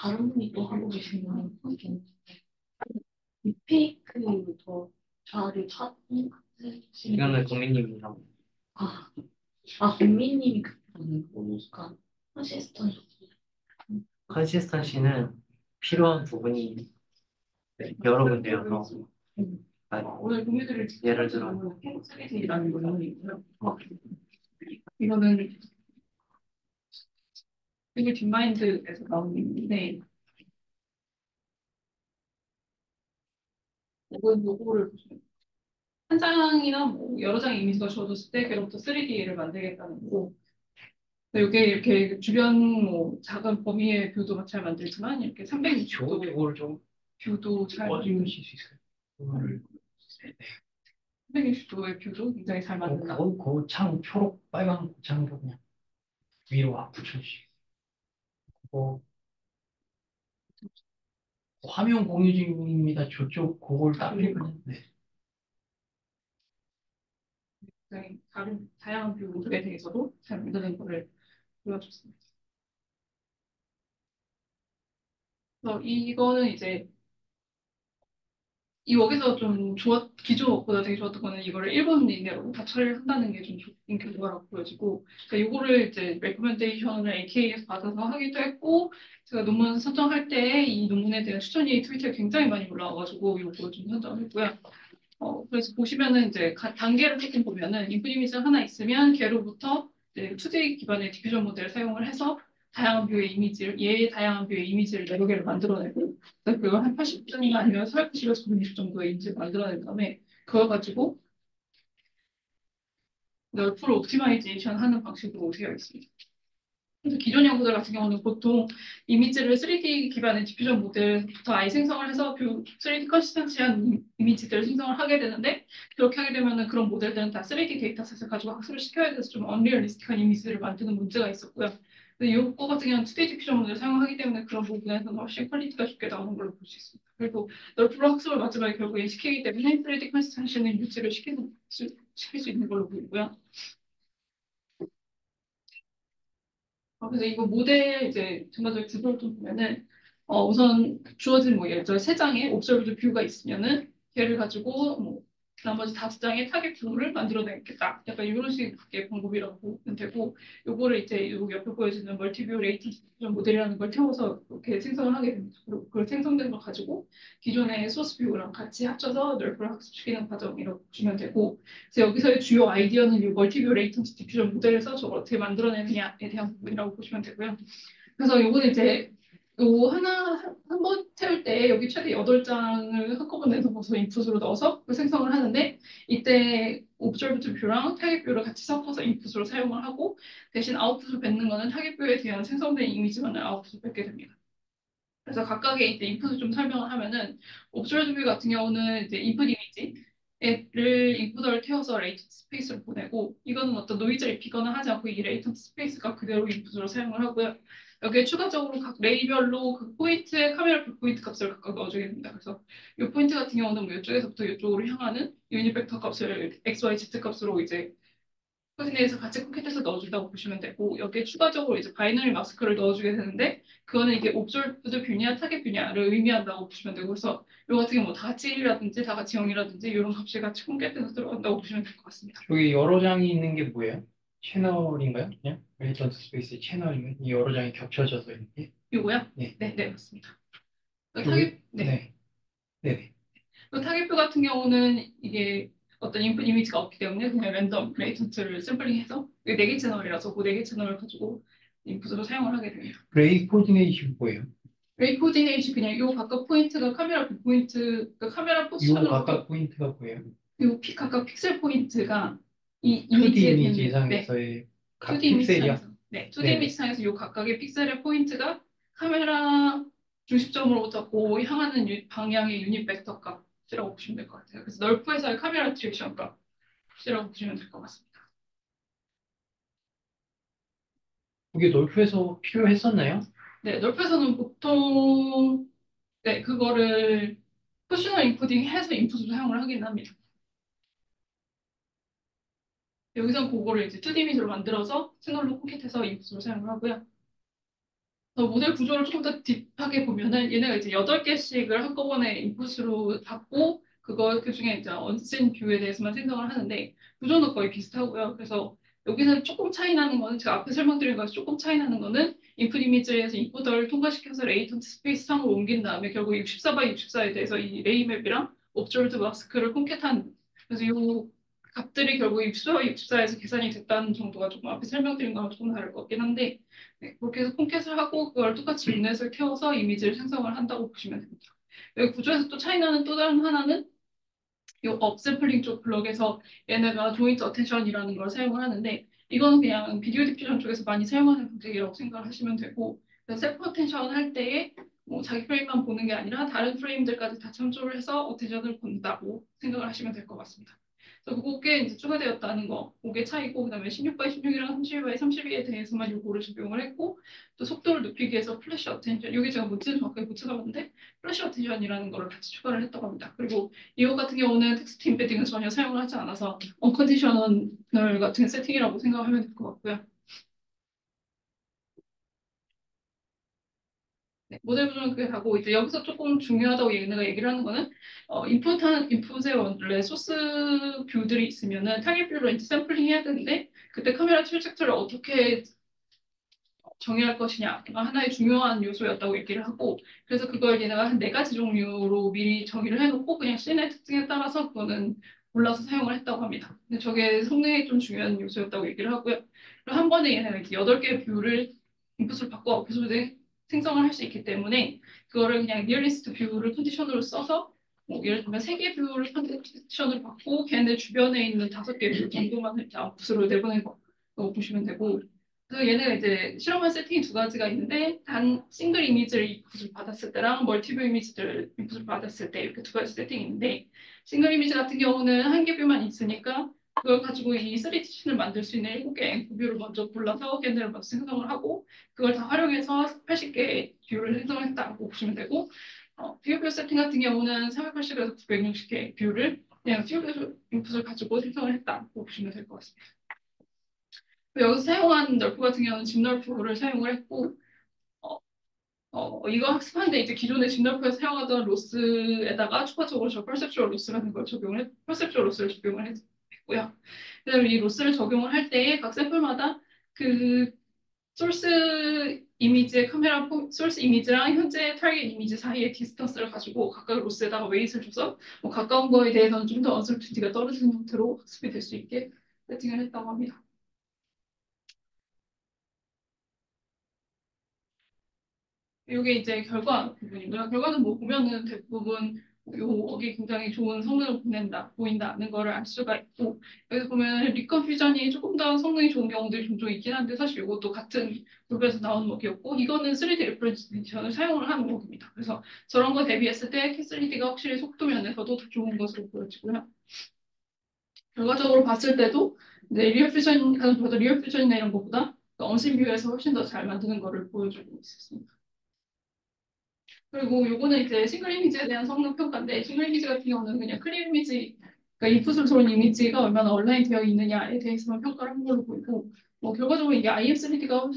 다른 분이 또 하고 계신 거는 하긴 딥페이크 더 자료 찾는 이거는 국민님이랑 아, 국민님이 그거는 뭐니까 컨시스턴 컨시스턴시는 필요한 부분이 여러 군데여서 오늘 동료들을 예를 들어 행복하게이라는 거는 이거는 되게 딥마인드에서 나온 얘기인데 이건 요거를 보시면 한 장이나 뭐 여러 장의 이미지가 주어졌을 때 그로부터 3D를 만들겠다는 거고 이게 이렇게 주변 뭐 작은 범위의 뷰도 잘 만들지만 이렇게 360도 이거를 좀 뷰도 잘 어지우실 수 있어요. 이거를 360도의 뷰도 굉장히 잘 만든다. 그창 초록 빨간 창도 그냥 위로 붙여주시고 그거 화면 공유 중입니다. 저쪽 그걸 따르면 네. 굉장히 다양한 뷰에 대해서도 잘 만드는 거를 보여줬습니다. 그래서 이거는 이제 이 여기서 좀 기존보다 되게 좋았던 거는 이거를 일본 이내로 다 처리를 한다는 게 좀 좋은 결과라고 보여지고, 그러니까 이거를 이제 레코멘데이션을 AK에서 받아서 하기도 했고, 제가 논문 선정할 때 이 논문에 대한 추천이 트위터에 굉장히 많이 올라와가지고 이거를 좀 선정을 했고요. 그래서 보시면은 이제 단계를 조금 보면은 인풋 이미지 하나 있으면 걔로부터 이제 2D 기반의 디퓨전 모델을 사용을 해서 다양한 뷰의 이미지를, 다양한 뷰의 이미지를 여러 개를 만들어내고, 그걸 한 80점이나 아니면 490에서 920 정도의 이미지를 만들어낸 다음에 그걸 가지고 널프를 옵티마이제이션 하는 방식으로 되어 있습니다. 그래서 기존 연구들 같은 경우는 보통 이미지를 3D 기반의 디퓨전 모델부터 아예 생성을 해서 3D 컨시스턴시한 이미지들을 생성을 하게 되는데 그렇게 하게 되면은 그런 모델들은 다 3D 데이터셋을 가지고 학습을 시켜야 돼서 좀 언리얼리스틱한 이미지를 만드는 문제가 있었고요. 근데 이거 같은 경우는 2D 디퓨전 모델을 사용하기 때문에 그런 부분에서는 훨씬 퀄리티가 좋게 나오는 걸로 볼 수 있습니다. 그리고 널프로 학습을 마지막에 결국에 시키기 때문에 3D 컨시스턴시는 유지를 시킬 수 있는 걸로 보이고요. 그래서 이거 모델 이제 전반적인 구조를 좀 보면은 우선 주어진 뭐 예를 들어 세 장의 옵저브드 뷰가 있으면은 걔를 가지고 뭐 나머지 5장의 타겟 뷰를 만들어내겠다. 약간 이런 식의 방법이라고 보면 되고 요거를 이제 요 옆에 보여지는 멀티뷰 레이팅 모델이라는 걸 태워서 이렇게 생성을 하게 됩니다. 그리고 그 생성된 걸 가지고 기존의 소스 뷰랑 같이 합쳐서 널프를 학습시키는 과정이라고 보시면 되고 그래서 여기서의 주요 아이디어는 이 멀티뷰 레이턴스 디퓨전 모델에서 저걸 어떻게 만들어내느냐에 대한 부분이라고 보시면 되고요. 그래서 요거는 이제 요 하나 한 번 태울 때 여기 최대 8장을 한꺼번에 넣어서 인풋으로 넣어서 그 생성을 하는데 이때 옵저브드 뷰랑 타겟 뷰를 같이 섞어서 인풋으로 사용을 하고 대신 아웃풋을 뱉는 거는 타겟 뷰에 대한 생성된 이미지만을 아웃풋을 뱉게 됩니다. 그래서 각각의 이제 인풋을 좀 설명을 하면은 옵저드 뷰 같은 경우는 이제 인풋 이미지를 인풋을 태워서 레이턴트 스페이스로 보내고 이거는 어떤 노이즈를 입히거나 하지 않고 이 레이턴트 스페이스가 그대로 인풋으로 사용을 하고요. 여기에 추가적으로 각 레이별로 그 포인트의 카메라 뷰 포인트 값을 각각 넣어주게 됩니다. 그래서 이 포인트 같은 경우는 뭐 이쪽에서부터 이쪽으로 향하는 유닛 벡터 값을 x, y, z 값으로 이제 코디네이서 같이 콘캣에서 넣어준다고 보시면 되고 여기에 추가적으로 이제 바이너리 마스크를 넣어주게 되는데 그거는 이게 옵졸브드 뷰냐 타겟 뷰냐를 의미한다고 보시면 되고 그래서 이거 같은 경우 뭐다 같이 1이라든지 다 같이 0이라든지 이런 값이 같이 콘캣에서 들어간다고 보시면 될 것 같습니다. 여기 여러 장이 있는 게 뭐예요? 채널인가요? 그냥 레이턴트 스페이스 채널이면 이 여러 장이 겹쳐져서 이렇게? 요거요? 네. 네, 네, 맞습니다. 여기 네. 네. 네. 타겟뷰 같은 경우는 이게 어떤 인풋 이미지가 없기 때문에 그냥 랜덤 레이턴트를 샘플링해서 이게 4개 채널이라서 그 4개 채널을 가지고 인풋으로 사용을 하게 됩니다. 레이 코디네이션 뭐예요? 레이 코디네이션 그냥 요 각각 포인트가 카메라 뷰 포인트, 그 카메라 요 포지션으로부터 각각 포인트가 뭐예요? 각각 픽셀 포인트가 이 2D 이미지에 이미지 대한 네, 상에서의 각 2D 이미지 픽셀이요? 상에서 네, 2D 이미지 네네. 상에서 요 각각의 픽셀의 포인트가 카메라 중심점으로부터 고 향하는 방향의 유닛 벡터 값이라고 보시면 될 것 같아요. 그래서 널프에서의 카메라 디렉션 값이라고 보시면 될 것 같습니다. 그게 놀프에서 필요했었나요? 네, 널프에서는 보통 네, 그거를 포지셔널 인코딩 해서 인풋으로 사용을 하긴 합니다. 여기서 그거를 이제 2D 이미지로 만들어서 채널로 콘캣해서 인풋으로 사용을 하고요. 모델 구조를 조금 더 딥하게 보면은 얘네가 이제 8개씩을 한꺼번에 인풋으로 받고 그 중에 이제 언신 뷰에 대해서만 생성을 하는데 구조는 거의 비슷하고요. 그래서 여기서 조금 차이 나는 거는 제가 앞에 설명드린 거에서 조금 차이 나는 거는 인풋 이미지에서 인풋을 통과시켜서 레이턴트 스페이스 상으로 옮긴 다음에 결국 64 바이 64에 대해서 이 레이맵이랑 옵저드 마스크를 콘캣한 그래서 이 값들이 결국 64 바이 64에서 계산이 됐다는 정도가 조금 앞에 설명드린 거랑 조금 다를 것 같긴 한데 네, 그렇게 해서 콘캣을 하고 그걸 똑같이 윈넷을 태워서 이미지를 생성을 한다고 보시면 됩니다. 여기 구조에서 또 차이나는 또 다른 하나는 이 업샘플링 쪽 블럭에서 얘네가 조인트 어텐션이라는 걸 사용을 하는데 이거는 그냥 비디오 디퓨전 쪽에서 많이 사용하는 방식이라고 생각을 하시면 되고 셀프 어텐션 할 때에 뭐 자기 프레임만 보는 게 아니라 다른 프레임들까지 다 참조를 해서 어텐션을 본다고 생각을 하시면 될 것 같습니다. 그래서 그게 이제 추가되었다는 거, 그게 차이고, 그다음에 16바이 16이랑 32바이 32에 대해서만 요거를 적용을 했고, 또 속도를 높이기 위해서 플래시 어텐션, 여기 제가 문제는 정확하게 못 찾아봤는데, 플래시 어텐션이라는 거를 같이 추가를 했다고 합니다. 그리고 이거 같은 경우는 텍스트 임패딩을 전혀 사용을 하지 않아서 언컨디셔널 같은 세팅이라고 생각하면 될 것 같고요. 네, 모델 구조는 그게 다고 이제 여기서 조금 중요하다고 얘네가 얘기를 하는 거는 인풋에 원래 소스 뷰들이 있으면은 타겟 뷰로 이제 샘플링 해야 되는데 그때 카메라 출력자를 어떻게 정의할 것이냐가 하나의 중요한 요소였다고 얘기를 하고 그래서 그걸 얘네가 한 4가지 종류로 미리 정의를 해놓고 그냥 씬의 특징에 따라서 그거는 골라서 사용을 했다고 합니다. 근데 저게 성능에 좀 중요한 요소였다고 얘기를 하고요. 그리고 한 번에 얘네가 이제 8개의 뷰를 인풋을 받고 아웃풋을 생성을 할 수 있기 때문에 그거를 그냥 리얼리스트 뷰를 컨디션으로 써서 뭐 예를 들면 3개 뷰를 컨디션으로 받고 걔네 주변에 있는 5개 뷰 정도만 이렇게 아웃풋으로 내보낸 거라고 보시면 되고 그래서 얘네가 이제 실험한 세팅이 2가지가 있는데 단 싱글 이미지를 인풋을 받았을 때랑 멀티뷰 이미지를 인풋을 받았을 때 이렇게 2가지 세팅이 있는데 싱글 이미지 같은 경우는 한 개 뷰만 있으니까 그걸 가지고 이 3D 씬을 만들 수 있는 7개 앵커 뷰를 먼저 골라서 걔네를 먼저 생성을 하고 그걸 다 활용해서 80개 뷰를 생성했다고 보시면 되고 뷰 세팅 같은 경우는 380에서 960개 뷰를 그냥 뷰 인풋을 가지고 생성을 했다고 보시면 될 것 같습니다. 여기서 사용한 널프 같은 경우는 집 널프를 사용을 했고, 어, 이거 학습하는데 이제 기존의 집 널프에서 사용하던 로스에다가 추가적으로 저 퍼셉추얼 로스라는 걸 퍼셉추얼 로스를 적용을 했고요. 그다음에 이 로스를 적용을 할 때에 각 샘플마다 그 소스 이미지의 소스 이미지랑 현재 타겟 이미지 사이의 디스턴스를 가지고 각각 로스에다가 웨이트를 줘서 뭐 가까운 거에 대해서는 좀 더 언설티티가 떨어지는 형태로 학습이 될 수 있게 세팅을 했다고 합니다. 이게 이제 결과 부분이고요. 결과는 뭐 보면은 대부분 여기 굉장히 좋은 성능을 보인다는 거를 알 수가 있고, 여기서 보면 리컨퓨전이 조금 더 성능이 좋은 경우들이 종종 있긴 한데, 사실 이것도 같은 그룹에서 나온 먹이었고, 이거는 3D 레프레젠테이션을 사용을 하는 먹입니다. 그래서 저런 거 대비했을 때 K3D가 확실히 속도 면에서도 더 좋은 것으로 보여지고요. 결과적으로 봤을 때도 이제 리얼 퓨전이나 이런 것보다 언신 뷰에서 훨씬 더 잘 만드는 거를 보여주고 있습니다. 그리고 요거는 이제 싱글 이미지에 대한 성능 평가인데 싱글 이미지 같은 경우는 그냥 클립 이미지 그러니까 인풋을 들어온 이미지가 얼마나 얼라인 되어 있느냐에 대해서만 평가를 한 걸로 보이고 뭐 결과적으로 이게 IM3D가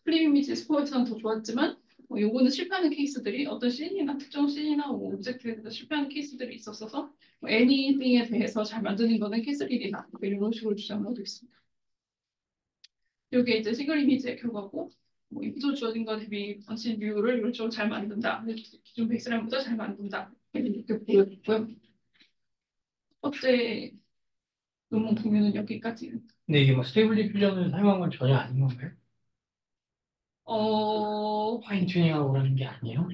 클립 이미지 스코어에서는 더 좋았지만 요거는 실패하는 케이스들이 어떤 씬이나 특정 씬이나 뭐 오브젝트에 대해서 실패하는 케이스들이 있었어서 뭐 애니띵에 대해서 잘 만드는 거는 K3D다 이런 식으로 주장을 하고 있습니다. 이게 이제 싱글 이미지의 결과고 뭐 인풋으로 주어진 거 대비 번신 뷰를 이런 식으로 잘 만든다. 기존 백스라인보다 잘 만든다. 이렇게 보여줬고요. 첫째 논문 공유는 여기까지. 근데 이게 뭐 스테이블 디퓨전을 사용한 건 전혀 아닌 건가요? 어, 파인 튜닝하고 그러는 게 아니에요?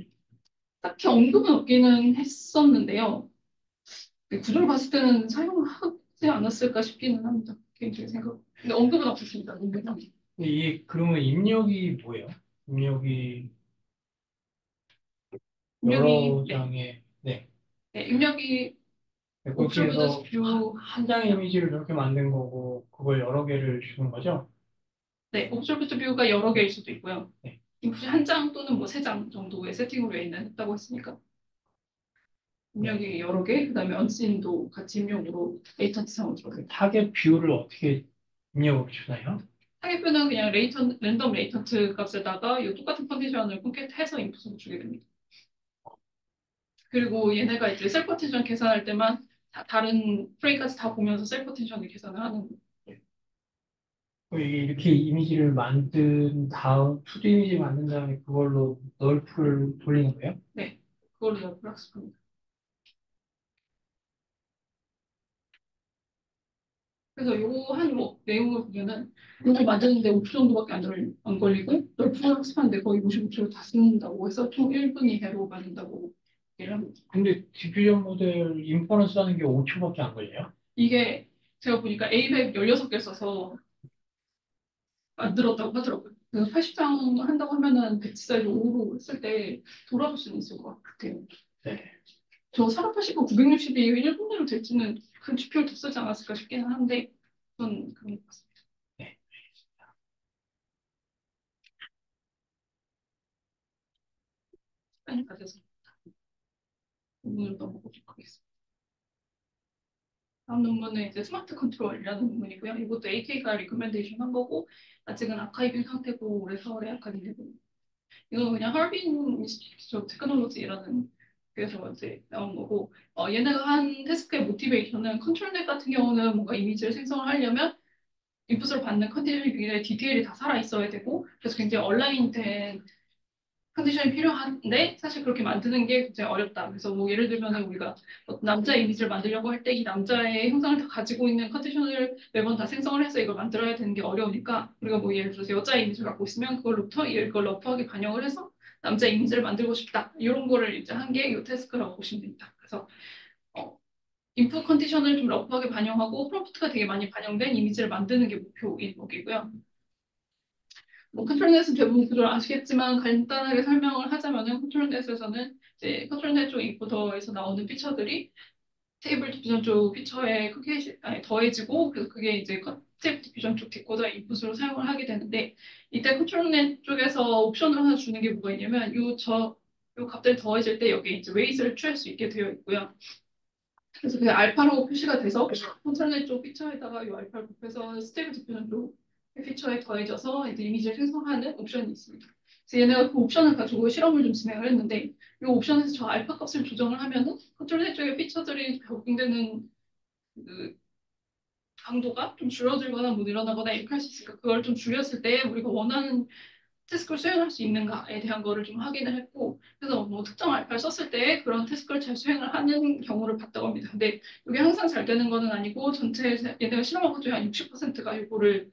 딱히 언급은 없기는 했었는데요. 구조를 봤을 때는 사용하지 않았을까 싶기는 합니다. 개인적인 생각. 근데 언급은 없었습니다. 논문에. 근데 이게 그러면 입력이 뭐예요? 입력이 입력이 여러 네, 장의 네. 네 입력이 그렇게 옵저브드 해서 뷰 한 장의 이미지를 저렇게 만든 거고 그걸 여러 개를 주는 거죠? 네, 옵저버드 뷰가 여러 개일 수도 있고요. 네. 혹시 한 장 또는 뭐 3장 정도의 세팅으로 있는 했다고 했으니까 네. 입력이 여러 개, 그다음에 언씬도 같이 입력으로 레이턴트 상으로 들어요. 그 타겟 뷰를 어떻게 입력을 주나요? 타겟표는 그냥 랜덤 레이턴트 값에다가 이 똑같은 컨디션을 콘캣해서 인풋을 주게 됩니다. 그리고 얘네가 이제 셀프 어텐션 계산할 때만 다른 프레임까지 다 보면서 셀프 어텐션을 계산을 하는 거예요. 이렇게 이미지를 만든 다음, 2D 이미지 만든 다음에 그걸로 널프를 돌리는 거예요? 네, 그걸로 옆을 학습합니다. 그래서 요거 내용을 보면은 이걸 만드는데 5초 정도밖에 안 걸리고 널프를 학습하는데 거의 55초를 다 쓰는다고 해서 총 1분 이내로 만든다고 얘기를 합니다. 근데 디퓨전 모델 인퍼런스 하는 게 5초밖에 안 걸려요? 이게 제가 보니까 A100 16개 써서 만들었다고 하더라고요. 그래서 80장 한다고 하면은 배치 사이즈 5로 했을 때 돌아줄 수는 있을 것 같아요. 네. 저 480과 960이 1분 내로 될지는 큰 GPU를 더 쓰지 않았을까 싶기는 한데 전 그런 것 같습니다. 네. 시간이 다 돼서 논문을 넘어보도록 하겠습니다. 다음 논문은 이제 스마트 컨트롤이라는 논문이고요. 이것도 AK가 리커멘데이션 한 거고 아직은 아카이빙 상태고 올해 4월에 아카이빙 되고 이건 그냥 하얼빈 인스티튜트 테크놀로지라는 그래서 이제 나온 거고 얘네가 한 태스크의 모티베이션은 컨트롤넷 같은 경우는 뭔가 이미지를 생성을 하려면 인풋으로 받는 컨디션이 굉장히 디테일이 다 살아 있어야 되고 그래서 굉장히 얼라인된 컨디션이 필요한데 사실 그렇게 만드는 게 굉장히 어렵다. 그래서 뭐 예를 들면 우리가 남자 이미지를 만들려고 할 때 이 남자의 형상을 다 가지고 있는 컨디션을 매번 다 생성을 해서 이걸 만들어야 되는 게 어려우니까 우리가 뭐 예를 들어서 여자 이미지를 갖고 있으면 그걸로부터 이걸 러프하게 반영을 해서 남자 이미지를 만들고 싶다. 이런 거를 이제 한 게 이 태스크라고 보시면 됩니다. 그래서 어, 인풋 컨디션을 좀 러프하게 반영하고 프롬프트가 되게 많이 반영된 이미지를 만드는 게 목표인 거기고요. 뭐 컨트롤넷은 대부분 구조를 아시겠지만 간단하게 설명을 하자면은 컨트롤넷에서는 이제 컨트롤넷 쪽 인코더에서 나오는 피처들이 테이블 디퓨전 쪽 피처에 크게 더해지고 그래서 그게 이제 테이블 디퓨전 쪽 디코더 인풋으로 사용을 하게 되는데 이때 컨트롤넷 쪽에서 옵션을 하나 주는 게 뭐가 있냐면 요 값들이 더해질 때 여기 이제 웨이트를 취할 수 있게 되어 있고요. 그래서 그게 알파로 표시가 돼서 컨트롤넷 쪽 피처에다가 이 알파를 곱해서 스테이블 디퓨전 쪽 피처에 더해져서 이제 이미지를 생성하는 옵션이 있습니다. 그래서 얘네가 그 옵션을 가지고 실험을 좀 진행을 했는데 이 옵션에서 저 알파 값을 조정을 하면은 컨트롤넷 쪽의 피처들이 적용되는 그 강도가 좀 줄어들거나 뭐 늘어나거나 이렇게 할 수 있으니까 그걸 좀 줄였을 때 우리가 원하는 태스크를 수행할 수 있는가에 대한 거를 좀 확인을 했고 그래서 뭐 특정 알파를 썼을 때 그런 태스크를 잘 수행을 하는 경우를 봤다고 합니다. 근데 이게 항상 잘 되는 거는 아니고 전체 얘네가 실험한 것 중에 한 60%가 이거를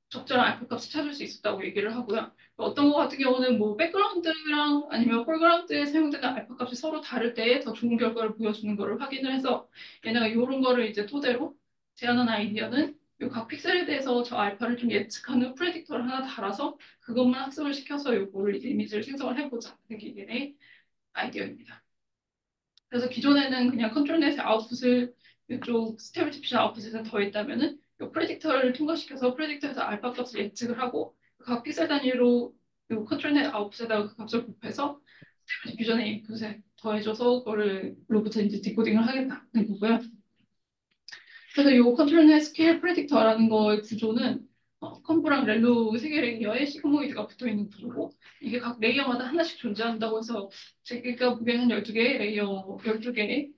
적절한 알파 값을 찾을 수 있었다고 얘기를 하고요. 어떤 거 같은 경우는 뭐 백그라운드랑 아니면 폴그라운드에 사용되는 알파 값이 서로 다를 때 더 좋은 결과를 보여주는 거를 확인을 해서 얘네가 이런 거를 이제 토대로 제안한 아이디어는 이 각 픽셀에 대해서 저 알파를 좀 예측하는 프레딕터를 하나 달아서 그것만 학습을 시켜서 요거를 이제 이미지를 생성을 해보자. 이게 얘네의 아이디어입니다. 그래서 기존에는 그냥 컨트롤넷의 아웃풋을 이쪽 스테빌 디퓨전 아웃풋에서 더했다면은 이 프레딕터를 통과시켜서 프레딕터에서 알파 값을 예측을 하고 각 픽셀 단위로 이 컨트롤넷 아웃풋에다가 그 값을 곱해서 스테빌 디퓨전의 인풋에 더해줘서 그거를로부터 이제 디코딩을 하겠다는 거고요. 그래서 이 컨트롤넷 스케일 프레딕터라는 거의 구조는 컴브랑 렐로 세 개 레이어에 시그모이드가 붙어 있는 구조고 이게 각 레이어마다 하나씩 존재한다고 해서 제가 보기에는 12개의 레이어, 12개의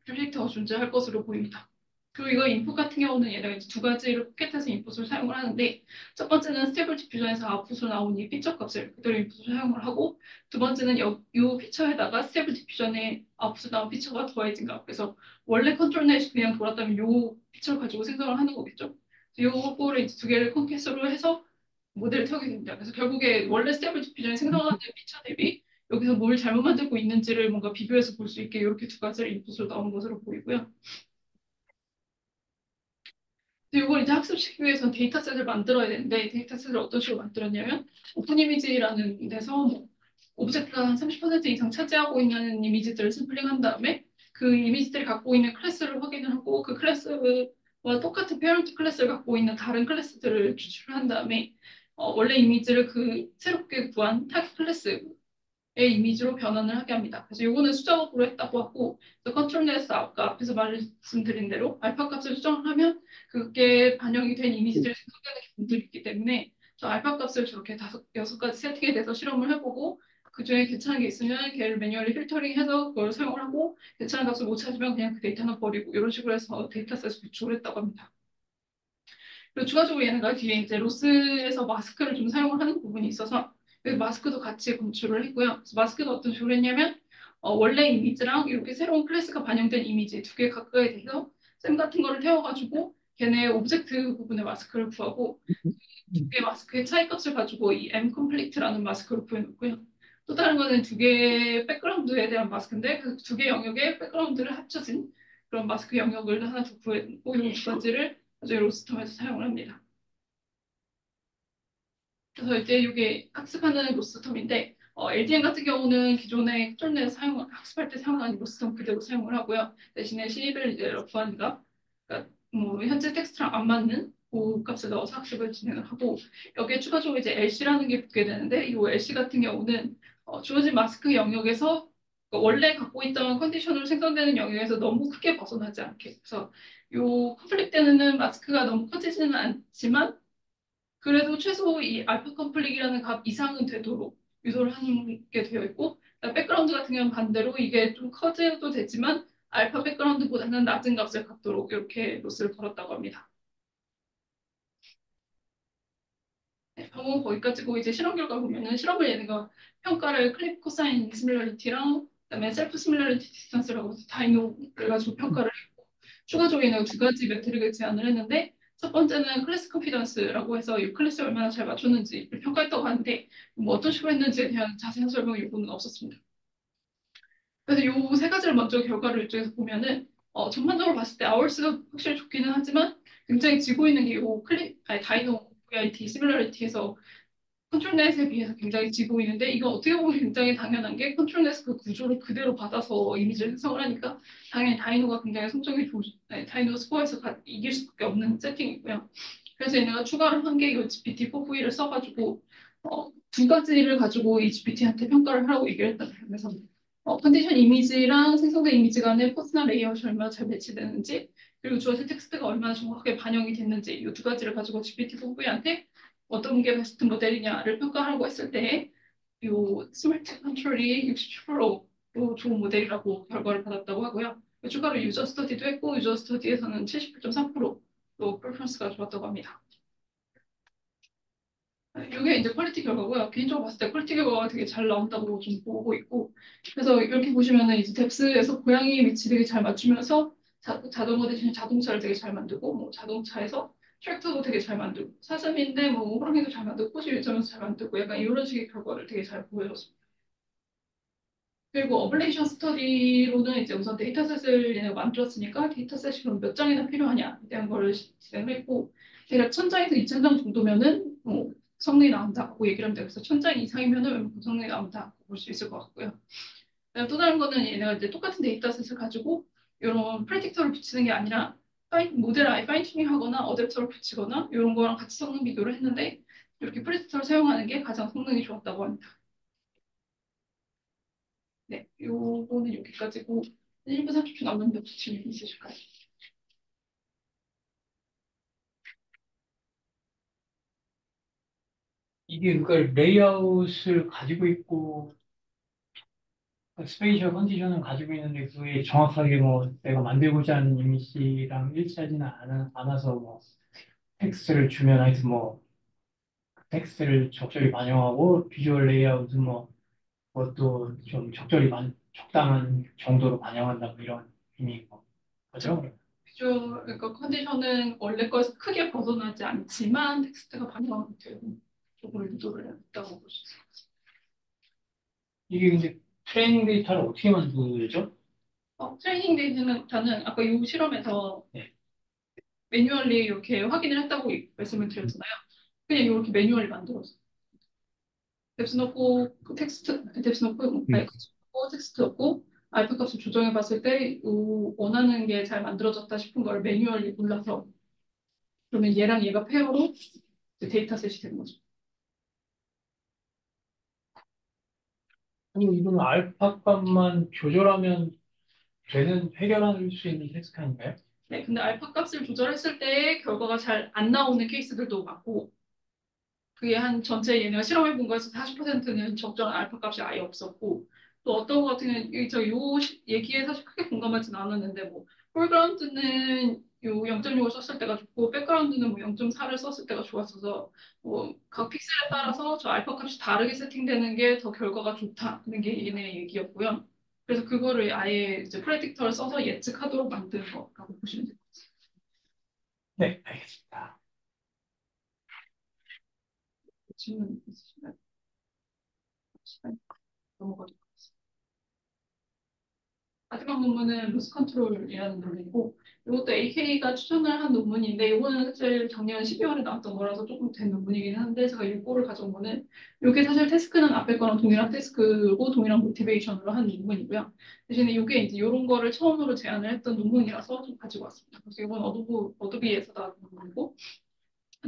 프로젝터가 존재할 것으로 보입니다. 그리고 이거 인풋 같은 경우는 얘네가 이제 두 가지를 포켓해서 인풋을 사용을 하는데 첫 번째는 스테이블 디퓨전에서 아웃풋으로 나온 이 피처 값을 그대로 인풋을 사용을 하고 두 번째는 이 피처에다가 스테이블 디퓨전에 아웃풋으로 나온 피처가 더해진 값. 그래서 원래 컨트롤넷이 그냥 돌았다면 이 피처를 가지고 생성을 하는 거겠죠. 요거를 이제 두 개를 콘캐스로 해서 모델을 태우게 됩니다. 그래서 결국에 원래 스테이블 디퓨전에 생성하는 피처 대비 여기서 뭘 잘못 만들고 있는지를 뭔가 비교해서 볼 수 있게 이렇게 두 가지를 인풋으로 나온 것으로 보이고요. 이걸 이제 학습시키기 위해서는 데이터셋을 만들어야 되는데 데이터셋을 어떤 식으로 만들었냐면 오픈 이미지라는 데서 뭐 오브젝트가 한 30% 이상 차지하고 있는 이미지들을 샘플링한 다음에 그 이미지들이 갖고 있는 클래스를 확인을 하고 그 클래스와 똑같은 페어런트 클래스를 갖고 있는 다른 클래스들을 추출한 다음에 원래 이미지를 그 새롭게 구한 타깃 클래스 이미지로 변환을 하게 합니다. 그래서 요거는 수작업으로 했다고 하고, 또 컨트롤에서 아까 앞에서 말씀드린 대로 알파 값을 수정하면 그게 반영이 된 이미지들이 생성되는 경우들이 있기 때문에 저 알파 값을 저렇게 여섯 가지 세팅에 대해서 실험을 해보고 그중에 괜찮은 게 있으면 걔를 매뉴얼리 필터링해서 그걸 사용을 하고 괜찮은 값을 못 찾으면 그냥 그 데이터는 버리고 이런 식으로 해서 데이터셋을 구축을 했다고 합니다. 그리고 추가적으로 얘네가 뒤에 이제 로스에서 마스크를 좀 사용을 하는 부분이 있어서 그 마스크도 같이 검출을 했고요. 그래서 마스크도 어떤 식으로 했냐면 원래 이미지랑 이렇게 새로운 클래스가 반영된 이미지 두 개 각각에 대해서 셈 같은 거를 태워가지고 걔네 오브젝트 부분에 마스크를 구하고 두 개의 마스크의 차이 값을 가지고 이 M 컴플리트라는 마스크를 구해놓고요. 또 다른 거는 두 개의 백그라운드에 대한 마스크인데 그 두 개 영역의 백그라운드를 합쳐진 그런 마스크 영역을 하나 더 구해놓고 이 두 가지를 나중에 로스텀에서 사용을 합니다. 그래서 이제 이게 학습하는 로스텀인데 LDN 같은 경우는 기존의 쫄넷 학습할 때 사용하는 로스텀 그대로 사용을 하고요. 대신에 C를 이제 러프하니까 그러니까 뭐 현재 텍스트랑 안 맞는 그 값을 넣어서 학습을 진행을 하고 여기에 추가적으로 이제 LC라는 게 붙게 되는데 이 LC 같은 경우는 주어진 마스크 영역에서 그러니까 원래 갖고 있던 컨디션으로 생성되는 영역에서 너무 크게 벗어나지 않게 그래서 요 컴플릿 때는 마스크가 너무 커지지는 않지만 그래도 최소 이 알파 컴플릭이라는 값 이상은 되도록 유도를 하는 게 되어 있고 백그라운드 같은 경우는 반대로 이게 좀 커져도 되지만 알파 백그라운드보다는 낮은 값을 갖도록 이렇게 로스를 걸었다고 합니다. 네, 방금 거기까지고 이제 실험 결과 보면은 실험을 얘네가 평가를 클립 코사인 시뮬러리티랑 그다음에 셀프 시뮬러리티 디스턴스라고 해서 다이노를 가지고 평가를 했고 추가적으로 얘네가 두 가지 매트릭을 제안을 했는데 첫 번째는 클래스 컨피던스라고 해서 이 클래스에 얼마나 잘 맞췄는지를 평가했다고 하는데 뭐 어떤 식으로 했는지에 대한 자세한 설명이 요거는 없었습니다. 그래서 요 세 가지를 먼저 결과를 이쪽에서 보면은 전반적으로 봤을 때 아울스가 확실히 좋기는 하지만 굉장히 지고 있는 게 요 아니 다이노 VIT 시뮬러리티에서 컨트롤넷에 비해서 굉장히 지고 있는데 이거 어떻게 보면 굉장히 당연한 게 컨트롤넷 그 구조를 그대로 받아서 이미지를 생성을 하니까 당연히 다이노가 굉장히 성적이 아니, 다이노 스코어에서 이길 수밖에 없는 세팅이고요. 그래서 얘네가 추가로 한 게 이 GPT-4V를 써가지고 두 가지를 가지고 이 GPT한테 평가를 하라고 얘기를 했다. 그래서 컨디션 이미지랑 생성된 이미지 간의 퍼스널 레이아웃이 얼마나 잘 배치되는지 그리고 주어진 텍스트가 얼마나 정확하게 반영이 됐는지 이 두 가지를 가지고 GPT-4V한테 어떤 게 베스트 모델이냐를 평가하라고 했을 때 요 스마트 컨트롤이 67%로 좋은 모델이라고 결과를 받았다고 하고요. 추가로 유저 스터디도 했고 유저 스터디에서는 78.3%로 퍼포먼스가 좋았다고 합니다. 이게 이제 퀄리티 결과고요. 개인적으로 봤을 때 퀄리티 결과가 되게 잘 나온다고 좀 보고 있고 그래서 이렇게 보시면은 이제 뎁스에서 고양이 위치 되게 잘 맞추면서 자동화 대신 자동차를 되게 잘 만들고 뭐 자동차에서 트랙터도 되게 잘 만들고 사슴인데 뭐 호랑이도 잘 만들고 꽃이 유전면서 잘 만들고 약간 이런 식의 결과를 되게 잘 보여줬습니다. 그리고 어블레이션 스터디로는 이제 우선 데이터셋을 얘네가 만들었으니까 데이터셋이 그럼 몇 장이나 필요하냐에 대한 거를 진행을 했고 대략 1000장에서 2000장 정도면은 뭐 성능이 나온다고 얘기를 합니다. 그래서 1000장 이상이면은 성능이 나온다고 볼 수 있을 것 같고요. 그다음에 또 다른 거는 얘네가 이제 똑같은 데이터셋을 가지고 이런 프레딕터를 붙이는 게 아니라 모델 아예 파인 튜닝 하거나 어댑터를 붙이거나 이런 거랑 같이 성능 비교를 했는데 이렇게 프레딕터를 사용하는 게 가장 성능이 좋았다고 합니다. 네, 요거는 여기까지고 1분 30초 남았는데 혹시 질문 있으실까요? 이게 그러니까 레이아웃을 가지고 있고 스페이셜 컨디션을 가지고 있는데 그게 정확하게 뭐 내가 만들고자 하는 이미지랑 일치하지는 않아서 뭐 텍스트를 주면 하여튼 뭐 텍스트를 적절히 반영하고 비주얼 레이아웃은 뭐 그것도 좀 적당한 정도로 반영한다 뭐 이런 의미인 거죠. 그죠. 그러니까 컨디션은 원래 거에서 크게 벗어나지 않지만 텍스트가 반영이 되고 조금 유도를 했다고 볼 수 있어요. 이게 근데 트레이닝 데이터를 어떻게 만들죠? 트레이닝 데이터는 아까 이 실험에서 네. 매뉴얼리 이렇게 확인을 했다고 말씀을 드렸잖아요. 그냥 이렇게 매뉴얼리 만들었어요. 뎁스 넣고 뎁스 넣고 음. 텍스트 넣고 알파 값을 조정해 봤을 때 원하는 게 잘 만들어졌다 싶은 걸 매뉴얼리 골라서 그러면 얘랑 얘가 페어로 데이터셋이 되는 거죠. 그리고 이건 알파 값만 조절하면 되는, 해결할 수 있는 태스크 아닌가요? 네, 근데 알파 값을 조절했을 때 결과가 잘 안 나오는 케이스들도 많고, 그게 한 전체 얘네가 실험해 본 거에서 40%는 적정한 알파 값이 아예 없었고, 또 어떤 거 같은 경우는 얘기에 사실 크게 공감하진 않았는데, 뭐 폴그라운드는 요 0.6을 썼을 때가 좋고 백그라운드는 뭐 0.4를 썼을 때가 좋았어서 뭐 각 픽셀에 따라서 저 알파 값이 다르게 세팅되는 게 더 결과가 좋다는 게 얘네 얘기였고요. 그래서 그거를 아예 이제 프레딕터를 써서 예측하도록 만든 거라고 보시면 돼요. 네, 알겠습니다. 질문 있으신가요? 시간 넘어가도록 하겠습니다. 마지막 논문은 로스 컨트롤이라는 논문이고 이것도 AK가 추천을 한 논문인데 이거는 사실 작년 12월에 나왔던 거라서 조금 된 논문이긴 한데 제가 일보를 가져온 거는 이게 사실 태스크는 앞에 거랑 동일한 태스크고 동일한 모티베이션으로 한 논문이고요. 대신에 이게 이제 이런 거를 처음으로 제안을 했던 논문이라서 좀 가지고 왔습니다. 그래서 이건 어도비에서 나온 논문이고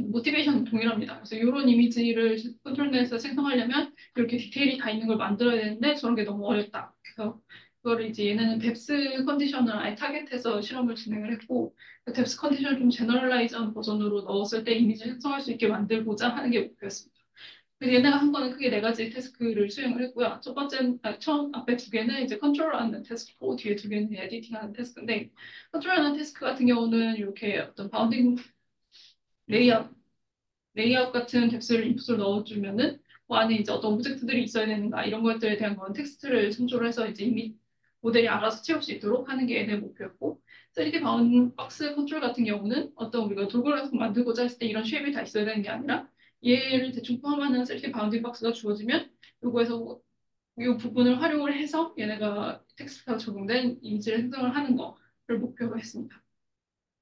모티베이션은 동일합니다. 그래서 이런 이미지를 컨트롤넷에서 생성하려면 이렇게 디테일이 다 있는 걸 만들어야 되는데 저런 게 너무 어렵다. 그래서 그거를 이제 얘네는 뎁스 컨디션을 아예 타겟해서 실험을 진행을 했고 그 뎁스 컨디션을 좀 제너럴라이즈한 버전으로 넣었을 때 이미지 생성할 수 있게 만들고자 하는 게 목표였습니다. 그래서 얘네가 한 거는 크게 네 가지 태스크를 수행을 했고요. 첫 번째, 처음 앞에 두 개는 이제 컨트롤하는 태스크고 뒤에 두 개는 에디팅하는 태스크인데 컨트롤하는 태스크 같은 경우는 이렇게 어떤 바운딩 레이아웃 레이아웃 같은 텍스트를 인풋을 넣어주면은 그 안에 이제 어떤 오브젝트들이 있어야 되는가 이런 것들에 대한 건 텍스트를 참조를 해서 이제 이미 모델이 알아서 채울 수 있도록 하는 게 얘네 목표였고 3D 바운드 박스 컨트롤 같은 경우는 어떤 우리가 도구 같은 거 만들고자 했을 때 이런 쉐입이 다 있어야 되는 게 아니라 얘를 대충 포함하는 3D 바운딩 박스가 주어지면 요거에서 이 부분을 활용을 해서 얘네가 텍스트가 적용된 이미지를 생성을 하는 거를 목표로 했습니다.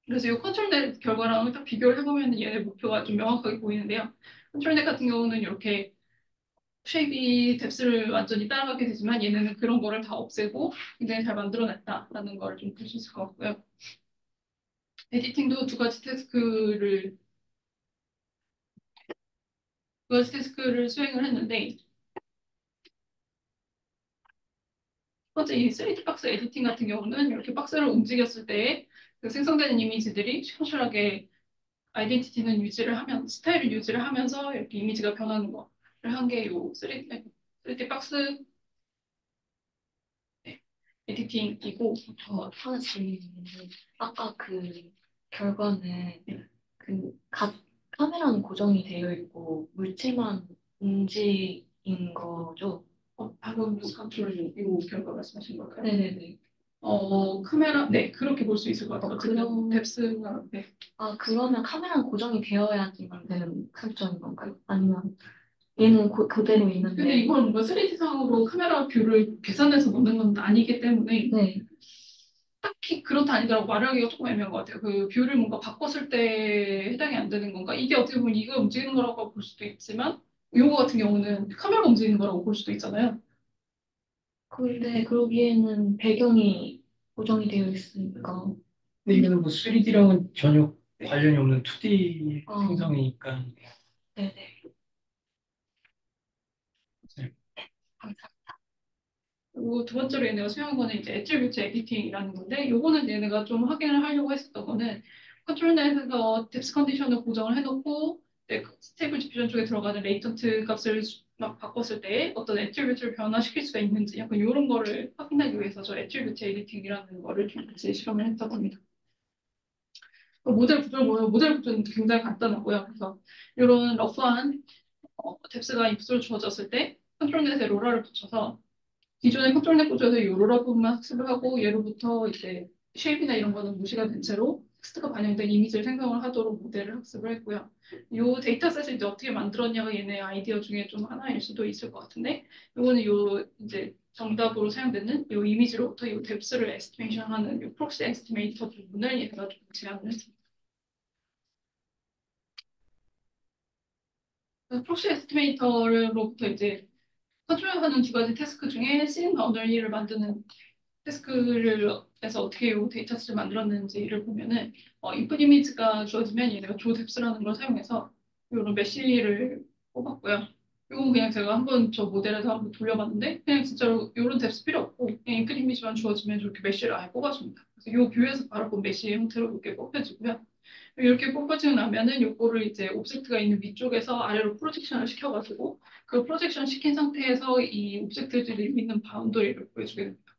그래서 이 컨트롤넷 결과랑 딱 비교를 해보면 얘네 목표가 좀 명확하게 보이는데요. 컨트롤넷 같은 경우는 이렇게 쉐입이 뎁스를 완전히 따라가게 되지만 얘네는 그런 거를 다 없애고 굉장히 잘 만들어냈다라는 걸 좀 볼 수 있을 것 같고요. 에디팅도 두 가지 태스크를 수행을 했는데 첫 번째 이 3D 박스 에디팅 같은 경우는 이렇게 박스를 움직였을 때 그 생성되는 이미지들이 시원시원하게 아이덴티티는 유지를 하면 스타일을 유지를 하면서 이렇게 이미지가 변하는 거를 한 게 요 3D 박스 네, 에디팅이고 저 하나 질문이 있는데, 아까 그 결과는 카메라는 고정이 되어 있고 물체만 움직인 거죠? 방금 컨트롤 이 결과 말씀하신 걸까요? 네네네. 카메라 네 그렇게 볼 수 있을 것 같아요. 어쨌든 그럼, 뎁스가 네. 그러면 카메라는 고정이 되어야지만 되는 설정인 건가요? 아니면 얘는 그대로 근데 있는데, 이걸 뭔가 3D상으로 카메라 뷰를 계산해서 넣는 건 아니기 때문에 네. 딱히 그렇다 아니더라고 말하기가 조금 애매한 것 같아요. 그 뷰를 뭔가 바꿨을 때 해당이 안 되는 건가? 이게 어떻게 보면 이거 움직이는 거라고 볼 수도 있지만 이거 같은 경우는 카메라가 움직이는 거라고 볼 수도 있잖아요. 근데 그러기에는 배경이 고정이 되어 있으니까. 근데 이거는 뭐 3D랑은 전혀 네. 관련이 없는 2D 어, 생성이니까. 네네. 네. 감사합니다. 그리고 두 번째로 얘네가 수행한 거는 이제 애트리뷰트 에디팅이라는 건데 요거는 얘네가 좀 확인을 하려고 했었던 거는 컨트롤넷에서 뎁스 컨디션을 고정을 해놓고 스테이블 디퓨전 쪽에 들어가는 레이턴트 값을 막 바꿨을 때 어떤 애트리뷰트를 변화시킬 수가 있는지 약간 이런 거를 확인하기 위해서 저 애트리뷰트 에디팅이라는 거를 좀 같이 실험을 했다고 합니다. 모델 구조를 보면 모델 구조는 굉장히 간단하고요. 그래서 이런 러프한 뎁스가 입술 주어졌을 때 컨트롤넷에 로라를 붙여서 기존의 컨트롤넷 구조에서 이 로라 부분만 학습을 하고 예로부터 이제 쉐입이나 이런 거는 무시가 된 채로 텍스트가 반영된 이미지를 생성을 하도록 모델을 학습을 했고요. 이 데이터셋을 이제 어떻게 만들었냐가 얘네 아이디어 중에 좀 하나일 수도 있을 것 같은데 이거는 요 이제 정답으로 사용되는 이 이미지로부터 이 뎁스를 에스티메이션하는 이 프록시 에스티메이터 부분을 얘가 좀 제안을 했습니다. 프록시 에스티메이터로부터 이제 컨트롤하는 두 가지 태스크 중에 씬 바운더리를 만드는 태스크를 해서 어떻게 이 데이터셋을 만들었는지를 보면은 인풋 이미지가 주어지면 얘네가 조뎁스라는 걸 사용해서 이런 메쉬를 뽑았고요. 이건 그냥 제가 한번 저 모델에서 한번 돌려봤는데 그냥 진짜로 이런 뎁스 필요 없고 그냥 인크리 이미지만 주어지면 저렇게 메쉬를 아예 뽑아줍니다. 그래서 이 뷰에서 바로 본 메쉬 형태로 이렇게 뽑혀지고요. 이렇게 뽑아지고 나면은 요거를 이제 옵젝트가 있는 위쪽에서 아래로 프로젝션을 시켜가지고 그 프로젝션 시킨 상태에서 이 옵젝트들이 있는 바운더리를 보여주게 됩니다.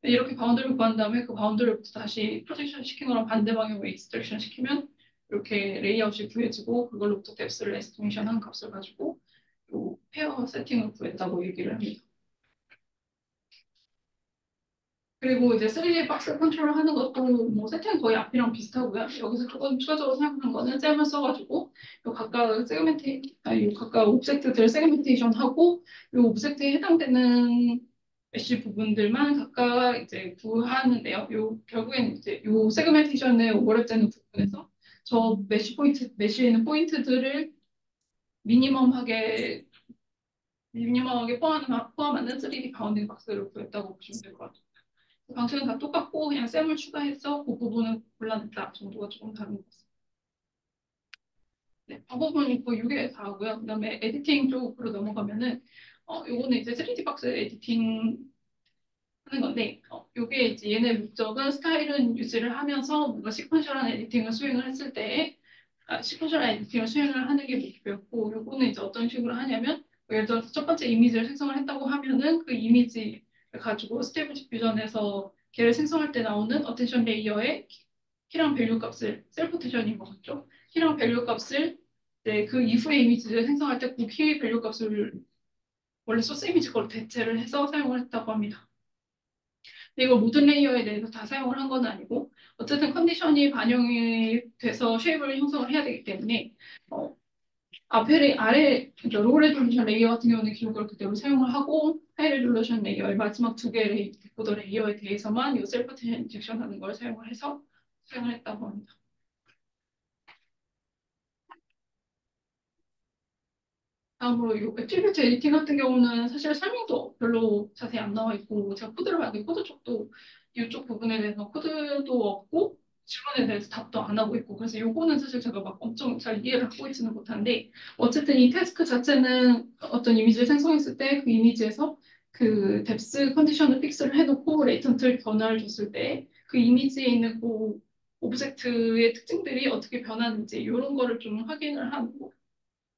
이렇게 바운더리를 구한 다음에 그 바운더리부터 다시 프로젝션 시킨 거랑 반대 방향으로 익스트랙션 시키면 이렇게 레이아웃이 구해지고 그걸로부터 뎁스를 에스티메이션 한 값을 가지고 요 페어 세팅을 구했다고 얘기를 합니다. 그리고 이제 3D 박스 컨트롤 하는 것도 뭐 세팅 거의 앞이랑 비슷하고요. 여기서 조금 추가적으로 사용하는 거는 잼을 써가지고 요 각각 요 각각 옵젝트들 세그멘테이션 하고 요 옵젝트에 해당되는 메쉬 부분들만 각각 이제 구하는데요. 요 결국엔 이제 요 세그멘테이션에 오버랩되는 부분에서 저 메쉬에 있는 포인트들을 미니멈하게 포함하는 3D 바운딩 박스를 구했다고 보시면 될 것 같아요. 방식은 다 똑같고 그냥 셈을 추가해서 그 부분은 골라냈다 정도가 조금 다른 것 같습니다. 네, 방법은 있고 이게 다고요. 그다음에 에디팅 쪽으로 넘어가면은 요거는 이제 3D 박스 에디팅 하는 건데 요게 이제 얘네 목적은 스타일은 유지를 하면서 뭔가 시퀀셜한 에디팅을 수행을 했을 때 시퀀셜한 에디팅을 수행을 하는 게 목표였고 요거는 이제 어떤 식으로 하냐면 예를 들어서 첫 번째 이미지를 생성을 했다고 하면은 그 이미지를 가지고 스테이블 디퓨전에서 걔를 생성할 때 나오는 어텐션 레이어의 키랑 밸류 값을 셀프 어텐션인 것 같죠? 키랑 밸류 값을 네, 그 이후에 이미지를 생성할 때 그 키 밸류 값을 원래 소스 이미지 걸로 대체를 해서 사용을 했다고 합니다. 근데 이걸 모든 레이어에 대해서 다 사용을 한 건 아니고 어쨌든 컨디션이 반영이 돼서 쉐입을 형성을 해야 되기 때문에 어, 아래 그러니까 로우 레졸루션 레이어 같은 경우는 기록을 그대로 사용을 하고 하이 레졸루션 레이어의 마지막 두 개의 디코더 레이어에 대해서만 이 셀프 인젝션 하는 걸 사용을 해서 사용을 했다고 합니다. 다음으로 이 애트리뷰트 에디팅 같은 경우는 사실 설명도 별로 자세히 안 나와 있고 제가 코드를 봤는데 코드 쪽도 이쪽 부분에 대해서 코드도 없고 질문에 대해서 답도 안 하고 있고 그래서 요거는 사실 제가 막 엄청 잘 이해를 하고 있지는 못한데 어쨌든 이 태스크 자체는 어떤 이미지를 생성했을 때 그 이미지에서 그 뎁스 컨디션을 픽스를 해놓고 레이턴트를 변화를 줬을 때 그 이미지에 있는 그 오브젝트의 특징들이 어떻게 변하는지 이런 거를 좀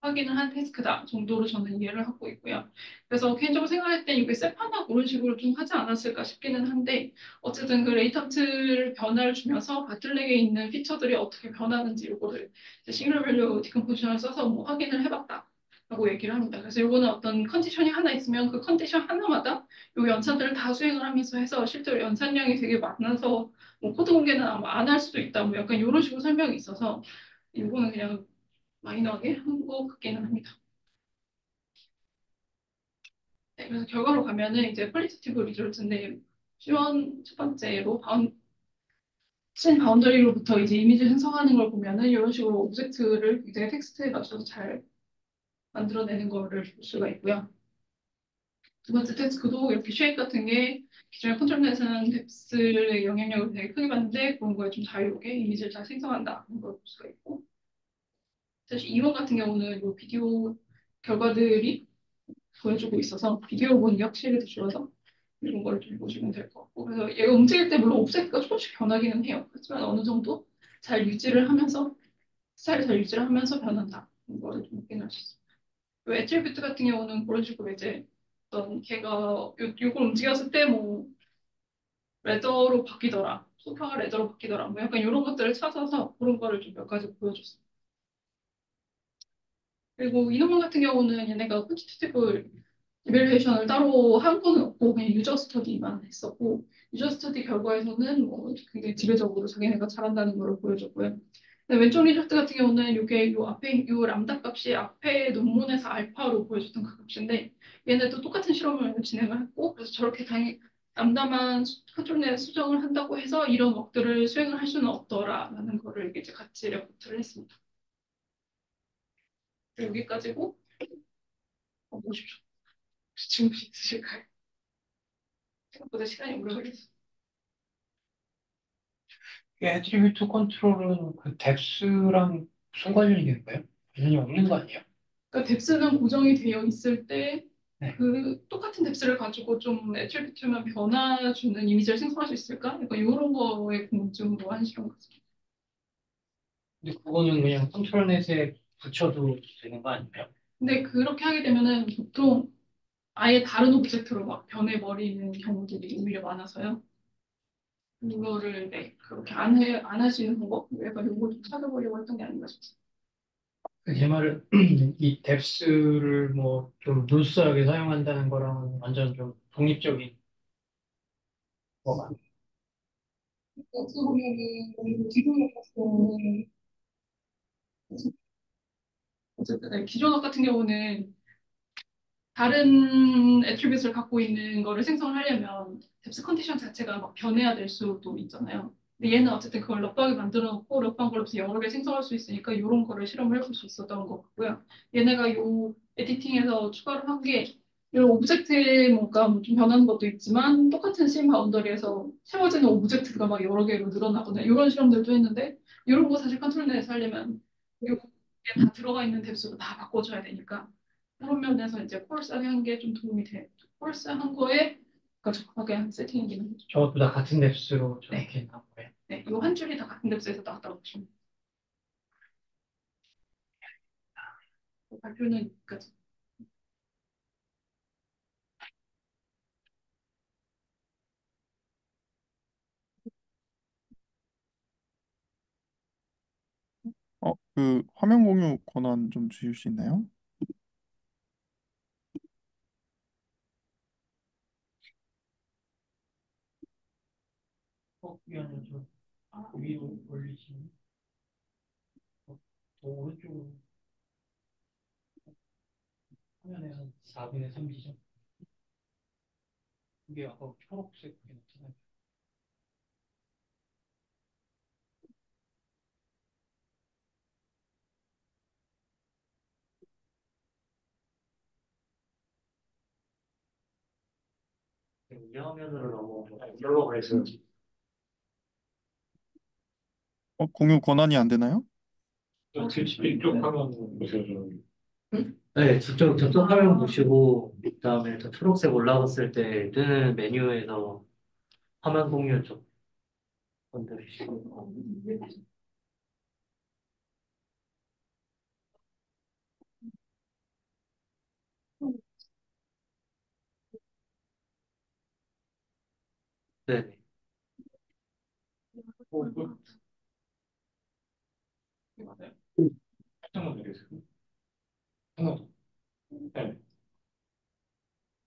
확인을 한 태스크다 정도로 저는 이해를 하고 있고요. 그래서 개인적으로 생각할 때 이게 셀판하고 그런 식으로 좀 하지 않았을까 싶기는 한데 어쨌든 그 레이턴트 변화를 주면서 바틀렉에 있는 피처들이 어떻게 변하는지 이거를 싱글 밸류 디컴포지션을 써서 뭐 확인을 해봤다. 라고 얘기를 합니다. 그래서 이거는 어떤 컨디션이 하나 있으면 그 컨디션 하나마다 요 연산들을 다 수행을 하면서 해서 실제로 연산량이 되게 많아서 뭐 코드 공개는 아마 안 할 수도 있다. 뭐 약간 이런 식으로 설명이 있어서 이거는 그냥 마이너하게 한 것 같기는 합니다. 네, 그래서 결과로 가면은 이제 퀄리테이티브 리졸트인데 시원 첫 번째로 신 바운더리로부터 이제 이미지 생성하는 걸 보면은 이런 식으로 오브젝트를 굉장히 텍스트에 맞춰서 잘 만들어내는 거를 볼 수가 있고요. 두 번째 태스크도 이렇게 쉐입 같은 게 기존의 컨트롤넷은 뎁스의 영향력을 되게 크게 받는데 그런 거에 좀 자유롭게 이미지를 잘 생성한다 그런 걸 볼 수가 있고 사실 이번 같은 경우는 이 비디오 결과들이 보여주고 있어서 비디오 보는 게 확실히 더 좋아서 이런 걸 좀 보시면 될 것 같고 그래서 얘가 움직일 때 물론 옵셋가 조금씩 변하기는 해요. 하지만 어느 정도 잘 유지를 하면서 스타일을 잘 유지를 하면서 변한다. 이거를 좀 확인할 수 있어요. 애트리뷰트 같은 경우는 그런 식으로 이제 어떤 걔가 요걸 움직였을 때 뭐 레더로 바뀌더라. 소파가 레더로 바뀌더라. 뭐 약간 이런 것들을 찾아서 그런 거를 좀 몇 가지 보여줬어요. 그리고 이노만 같은 경우는 얘네가 퀀티티티브 이밸리에이션을 따로 한 거는 없고 그냥 유저 스터디만 했었고 유저 스터디 결과에서는 뭐 굉장히 지배적으로 자기네가 잘한다는 걸 보여줬고요. 근데 왼쪽 리조트 같은 경우는 이게 요 앞에 요 람다 값이 앞에 논문에서 알파로 보여줬던 그 값인데 얘네도 똑같은 실험을 진행을 했고 그래서 저렇게 람다만 컨트롤에 수정을 한다고 해서 이런 웍들을 수행을 할 수는 없더라라는 거를 이제 같이 레포트를 했습니다. 여기까지고 보십시오. 질문 있으실까요? 생각보다 시간이 오래 걸렸어요. 애트리뷰트 컨트롤은 그 뎁스랑 무슨 관련이 있는가요? 관련이 없는 거 아니에요? 그러니까 뎁스는 고정이 되어 있을 때 네. 그 똑같은 뎁스를 가지고 좀 애트리뷰트만 변화 주는 이미지를 생성할 수 있을까? 약간 이런 거에 궁금증으로 한 실험 같습니다. 근데 그거는 그냥 컨트롤넷에 붙여도 되는 거 아니에요? 근데 그렇게 하게 되면은 보통 아예 다른 오브젝트로 막 변해버리는 경우들이 오히려 많아서요. 이거를 네, 그렇게 안 하시는 방법? 약간 요거 좀 찾아보려고 했던 게 아닌가 싶습니다. 제 말은 이 뎁스를 뭐 좀 루스하게 사용한다는 거랑 완전 좀 독립적인 거가. 어떻게 보면은 기존 같은 어쨌든 네, 기존 업 같은 경우는 다른 애트리뷰트를 갖고 있는 거를 생성하려면 뎁스 컨디션 자체가 막 변해야 될 수도 있잖아요. 근데 얘는 어쨌든 그걸 럽하게 만들어 놓고 럽한 걸로 여러 개 생성할 수 있으니까 이런 거를 실험을 해볼 수 있었던 것 같고요. 얘네가 요 에디팅에서 추가로 한 게 이런 오브젝트 뭔가 뭐좀 변하는 것도 있지만 똑같은 심 바운더리에서 세워지는 오브젝트가 막 여러 개로 늘어나거나 이런 실험들도 했는데 이런 거 사실 컨트롤넷에서 하려면 이게 다 들어가 있는 뎁스로 다 바꿔줘야 되니까 그런 면에서 이제 콜사를 한 게 좀 도움이 돼. 콜사 한 거에 그러니까 적합하게 한 세팅이기는 하죠. 저것도 다 같은 뎁스로 네, 저렇게 나온 거예요. 네, 이 한 줄이 다 같은 뎁스에서 나왔다고 보시면 돼요. 발표는 여기까지. 그 화면 공유 권한 좀 주실 수 있나요? 미안해요. 저 위로 올리시면 더 오른쪽으로 화면에 한 4분의 3이죠. 이게 아까 초록색 그게 나타나요. 운영면으로 넘어가 있어요. 공유 권한이 안 되나요? 이쪽 화면 보세요. 좀. 네, 직접 접속화면 보시고 그다음에 저 초록색 올라갔을 때 뜨는 메뉴에서 화면 공유 쪽 건드리시고 네, 이거 맞아요. 살짝만 내리세요. 하나 더. 네.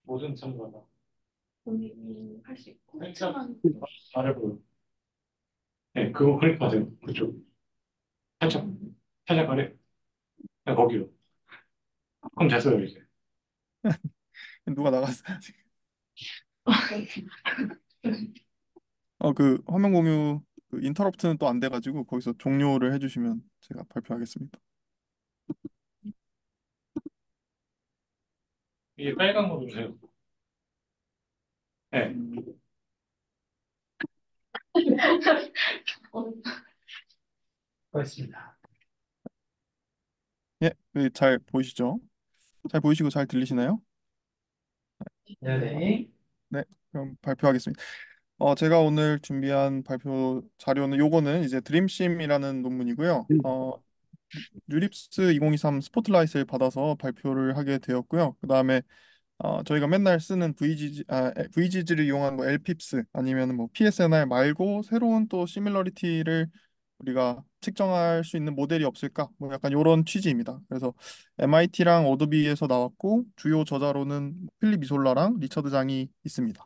모든 참가가 본인이 할 수 있고 살짝 추천한 아래 보여. 네, 그거 클릭하세요. 그쪽. 살짝, 살짝 아래. 네, 거기요. 그럼 됐어요, 이제. 누가 나갔어요? 그 화면 공유 그 인터럽트는 또 안 돼가지고 거기서 종료를 해주시면 제가 발표하겠습니다. 이게 빨간 거 주세요. 네. 고맙습니다. 예, 잘 보이시죠? 잘 보이시고 잘 들리시나요? 네네. 네, 그럼 발표하겠습니다. 제가 오늘 준비한 발표 자료는 요거는 이제 드림심이라는 논문이고요. 뉴립스 2023 스포트라이트를 받아서 발표를 하게 되었고요. 그다음에 저희가 맨날 쓰는 VGG를 이용한 뭐 LPIPS 아니면 뭐 PSNR 말고 새로운 또 시밀러리티를 우리가 측정할 수 있는 모델이 없을까? 뭐 약간 이런 취지입니다. 그래서 MIT랑 어도비에서 나왔고 주요 저자로는 필립 이솔라랑 리처드 장이 있습니다.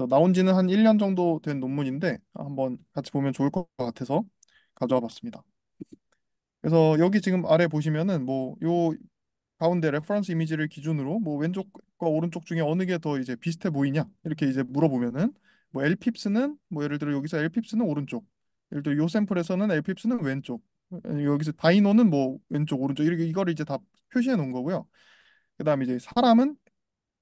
나온 지는 한 1년 정도 된 논문인데 한번 같이 보면 좋을 것 같아서 가져와 봤습니다. 그래서 여기 지금 아래 보시면은 뭐 요 가운데 레퍼런스 이미지를 기준으로 뭐 왼쪽과 오른쪽 중에 어느 게 더 이제 비슷해 보이냐 이렇게 이제 물어보면은 뭐 엘핍스는 뭐 예를 들어 여기서 엘핍스는 오른쪽, 예를 들어 요 샘플에서는 엘핍스는 왼쪽, 여기서 다이노는 뭐 왼쪽 오른쪽 이렇게 이거를 이제 다 표시해 놓은 거고요. 그다음에 이제 사람은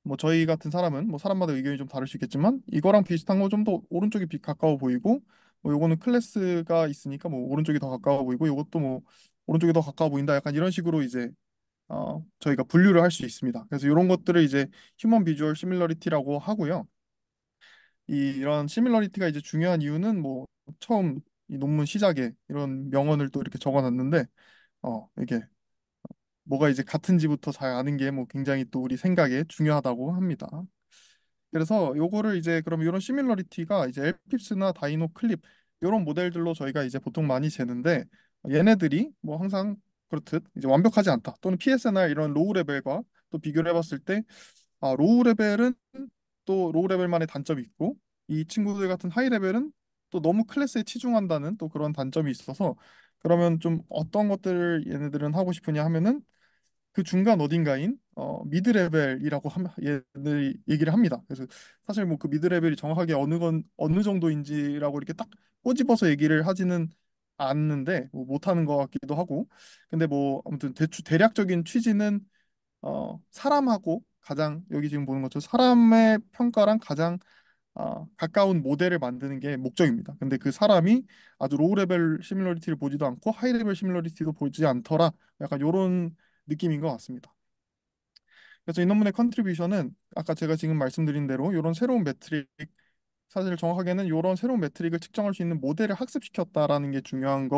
뭐 저희 같은 사람은 뭐 사람마다 의견이 좀 다를 수 있겠지만 이거랑 비슷한 거 좀 더 오른쪽이 가까워 보이고 뭐 요거는 클래스가 있으니까 뭐 오른쪽이 더 가까워 보이고 요것도 뭐 오른쪽이 더 가까워 보인다 약간 이런 식으로 이제 저희가 분류를 할 수 있습니다. 그래서 이런 것들을 이제 휴먼 비주얼 시밀러리티라고 하고요. 이런 시밀러리티가 이제 중요한 이유는 뭐 처음 이 논문 시작에 이런 명언을 또 이렇게 적어놨는데 이게 뭐가 이제 같은지부터 잘 아는 게 뭐 굉장히 또 우리 생각에 중요하다고 합니다. 그래서 요거를 이제 그럼 이런 시밀러리티가 이제 엘핍스나 다이노 클립 이런 모델들로 저희가 이제 보통 많이 재는데 얘네들이 뭐 항상 그렇듯 이제 완벽하지 않다 또는 PSNR 이런 로우 레벨과 또 비교를 해봤을 때 로우 레벨은 또 로우 레벨만의 단점이 있고 이 친구들 같은 하이 레벨은 또 너무 클래스에 치중한다는 또 그런 단점이 있어서 그러면 좀 어떤 것들을 얘네들은 하고 싶으냐 하면은 그 중간 어딘가인 미드 레벨이라고 얘들이 얘기를 합니다. 그래서 사실 뭐 그 미드 레벨이 정확하게 어느 정도인지라고 이렇게 딱 꼬집어서 얘기를 하지는 않는데 뭐 못하는 것 같기도 하고 근데 뭐 아무튼 대략적인 취지는 사람하고 가장 여기 지금 보는 것처럼 사람의 평가랑 가장 가까운 모델을 만드는 게 목적입니다. 근데 그 사람이 아주 로우 레벨 시뮬러리티를 보지도 않고 하이 레벨 시뮬러리티도 보지 않더라. 약간 요런 느낌인 것 같습니다. 그래서 이 논문의 컨트리뷰션은 아까 제가 지금 말씀드린 대로 이런 새로운 매트릭 사실 정확하게는 이런 새로운 매트릭을 측정할 수 있는 모델을 학습시켰다라는 게 중요한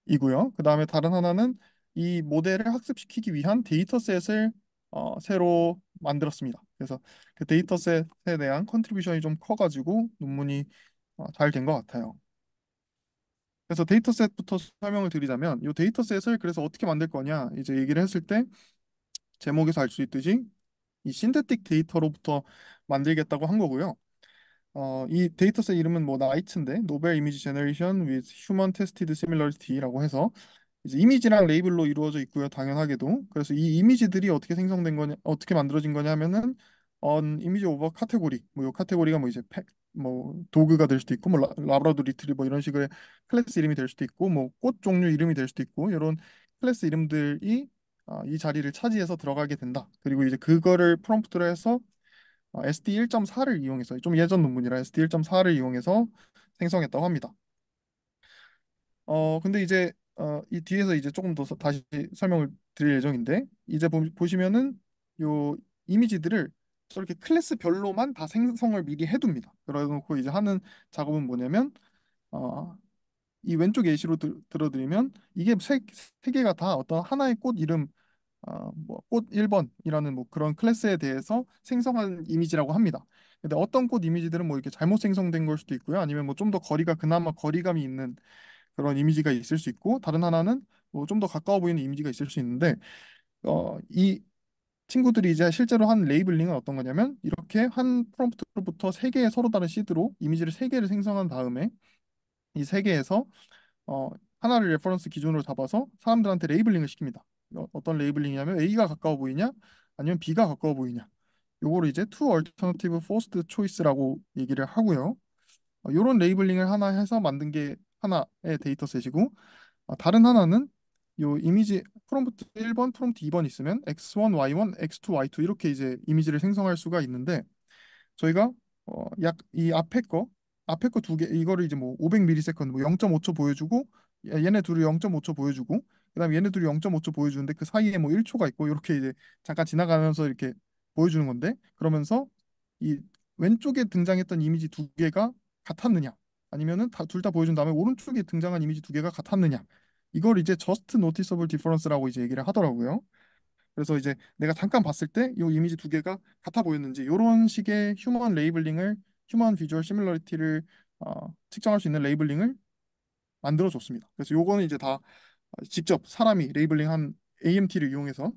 거이고요. 그 다음에 다른 하나는 이 모델을 학습시키기 위한 데이터셋을 새로 만들었습니다. 그래서 그 데이터셋에 대한 컨트리뷰션이 좀 커가지고 논문이 잘 된 것 같아요. 그래서 데이터셋부터 설명을 드리자면 이 데이터셋을 그래서 어떻게 만들 거냐 이제 얘기를 했을 때 제목에서 알 수 있듯이 이 신테틱 데이터로부터 만들겠다고 한 거고요. 이 데이터셋 이름은 뭐 나이츠인데 노벨 이미지 제너레이션 with human tested similarity라고 해서 이제 이미지랑 레이블로 이루어져 있고요. 당연하게도. 그래서 이 이미지들이 어떻게 생성된 거냐, 어떻게 만들어진 거냐 하면은 이미지 오버 카테고리. 뭐요 카테고리가 뭐 이제 뭐 도구가 될 수도 있고 뭐 라브라도 리트리버 이런 식의 클래스 이름이 될 수도 있고 뭐 꽃 종류 이름이 될 수도 있고 이런 클래스 이름들이 이 자리를 차지해서 들어가게 된다. 그리고 이제 그거를 프롬프트로 해서 SD 1.4를 이용해서 좀 예전 논문이라 SD 1.4를 이용해서 생성했다고 합니다. 근데 이제 이 뒤에서 이제 조금 더 다시 설명을 드릴 예정인데 이제 보시면은 요 이미지들을 저렇게 클래스별로만 다 생성을 미리 해둡니다. 그래놓고 이제 하는 작업은 뭐냐면 어, 이 왼쪽 예시로 들어드리면 이게 세 개가 다 어떤 하나의 꽃 이름 뭐꽃 1번이라는 뭐 그런 클래스에 대해서 생성한 이미지라고 합니다. 근데 어떤 꽃 이미지들은 뭐 이렇게 잘못 생성된 걸 수도 있고요. 아니면 뭐 좀 더 그나마 거리감이 있는 그런 이미지가 있을 수 있고 다른 하나는 뭐 좀 더 가까워 보이는 이미지가 있을 수 있는데 이 친구들이 이제 실제로 한 레이블링은 어떤 거냐면 이렇게 한 프롬프트로부터 세 개의 서로 다른 시드로 이미지를 세 개를 생성한 다음에 이 세 개에서 어, 하나를 레퍼런스 기준으로 잡아서 사람들한테 레이블링을 시킵니다. 어떤 레이블링이냐면 A가 가까워 보이냐 아니면 B가 가까워 보이냐 요거를 이제 two alternative forced choice라고 얘기를 하고요. 요런 레이블링을 하나 해서 만든 게 하나의 데이터셋이고 다른 하나는 요 이미지 프롬프트 1번, 프롬프트 2번 있으면 x1, y1, x2, y2 이렇게 이제 이미지를 생성할 수가 있는데 저희가 약 이 앞에 거 두 개 이거를 이제 뭐 500ms 뭐 0.5초 보여주고 얘네 둘이 0.5초 보여주고 그다음에 얘네 둘이 0.5초 보여주는데 그 사이에 뭐 1초가 있고 이렇게 이제 잠깐 지나가면서 이렇게 보여주는 건데 그러면서 이 왼쪽에 등장했던 이미지 두 개가 같았느냐 아니면은 둘 다 보여준 다음에 오른쪽에 등장한 이미지 두 개가 같았느냐 이걸 이제 just noticeable difference라고 이제 얘기를 하더라고요. 그래서 이제 내가 잠깐 봤을 때 이 이미지 두 개가 같아 보였는지 이런 식의 휴먼 비주얼 시뮬러리티를 측정할 수 있는 레이블링을 만들어 줬습니다. 그래서 요거는 이제 다 직접 사람이 레이블링한 AMT를 이용해서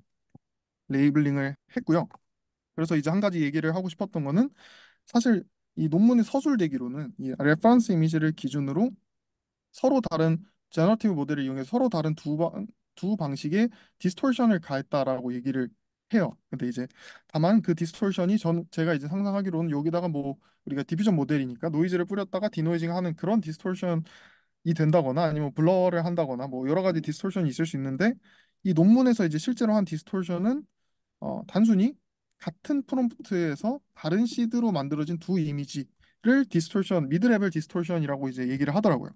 레이블링을 했고요. 그래서 이제 한 가지 얘기를 하고 싶었던 거는 사실 이 논문이 서술되기로는 이 레퍼런스 이미지를 기준으로 서로 다른 제너러티브 모델을 이용해서 서로 다른 두 방식의 디스토션을 가했다라고 얘기를 해요. 근데 이제 다만 그 디스토션이 제가 이제 상상하기로는 여기다가 뭐 우리가 디퓨전 모델이니까 노이즈를 뿌렸다가 디노이징 하는 그런 디스토션이 된다거나 아니면 블러를 한다거나 뭐 여러 가지 디스토션이 있을 수 있는데 이 논문에서 이제 실제로 한 디스토션은 단순히 같은 프롬프트에서 다른 시드로 만들어진 두 이미지를 미드 레벨 디스토션이라고 이제 얘기를 하더라고요.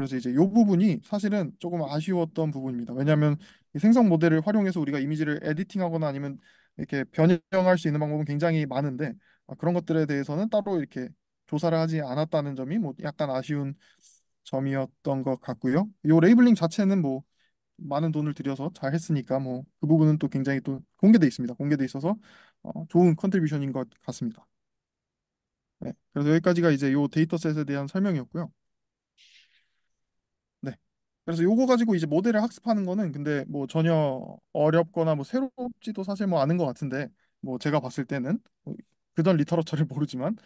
그래서 이제 이 부분이 사실은 조금 아쉬웠던 부분입니다. 왜냐하면 이 생성 모델을 활용해서 우리가 이미지를 에디팅하거나 아니면 이렇게 변형할 수 있는 방법은 굉장히 많은데 그런 것들에 대해서는 따로 이렇게 조사를 하지 않았다는 점이 뭐 약간 아쉬운 점이었던 것 같고요. 이 레이블링 자체는 뭐 많은 돈을 들여서 잘 했으니까 뭐 그 부분은 또 굉장히 또 공개돼 있습니다. 공개돼 있어서 좋은 컨트리뷰션인 것 같습니다. 네, 그래서 여기까지가 이제 요 데이터셋에 대한 설명이었고요. 네. 그래서 요거 가지고 이제 모델을 학습하는 거는 근데 뭐 전혀 어렵거나 뭐 새롭지도 사실 뭐 않은 것 같은데 뭐 제가 봤을 때는 뭐 그전 리터러처를 모르지만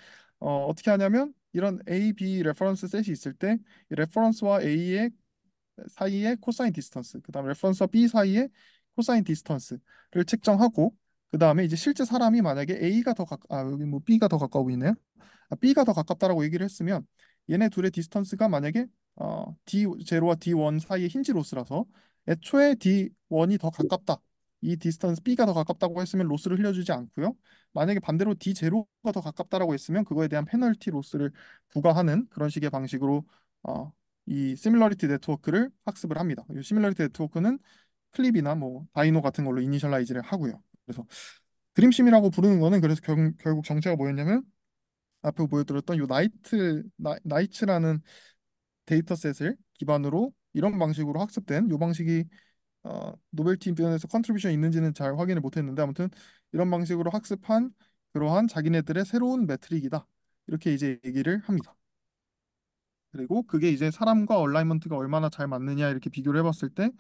어떻게 하냐면 이런 A, B 레퍼런스 셋이 있을 때 이 레퍼런스와 A의 사이의 코사인 디스턴스, 그다음에 레퍼런스와 B 사이의 코사인 디스턴스를 측정하고 그다음에 이제 실제 사람이 만약에 여기 뭐 B가 더 가까워 보이네요. B가 더 가깝다라고 얘기를 했으면 얘네 둘의 디스턴스가 만약에 D0와 D1 사이의 힌지 로스라서 애초에 D1이 더 가깝다. 이 디스턴스 B가 더 가깝다고 했으면 로스를 흘려주지 않고요. 만약에 반대로 D0가 더 가깝다라고 했으면 그거에 대한 페널티 로스를 부과하는 그런 식의 방식으로 어, 이 시밀러리티 네트워크를 학습을 합니다. 이 시밀러리티 네트워크는 클립이나 뭐 다이노 같은 걸로 이니셜라이즈를 하고요. 그래서 드림심이라고 부르는 거는 그래서 결국 정체가 뭐였냐면 앞에 보여드렸던 요 나이츠라는 데이터셋을 기반으로 이런 방식으로 학습된 요 방식이 노벨티 비전에서 컨트리뷰션 있는지는 잘 확인을 못했는데 아무튼 이런 방식으로 학습한 그러한 자기네들의 새로운 매트릭이다 이렇게 이제 얘기를 합니다. 그리고 그게 이제 사람과 얼라이먼트가 얼마나 잘 맞느냐 이렇게 비교를 해봤을 때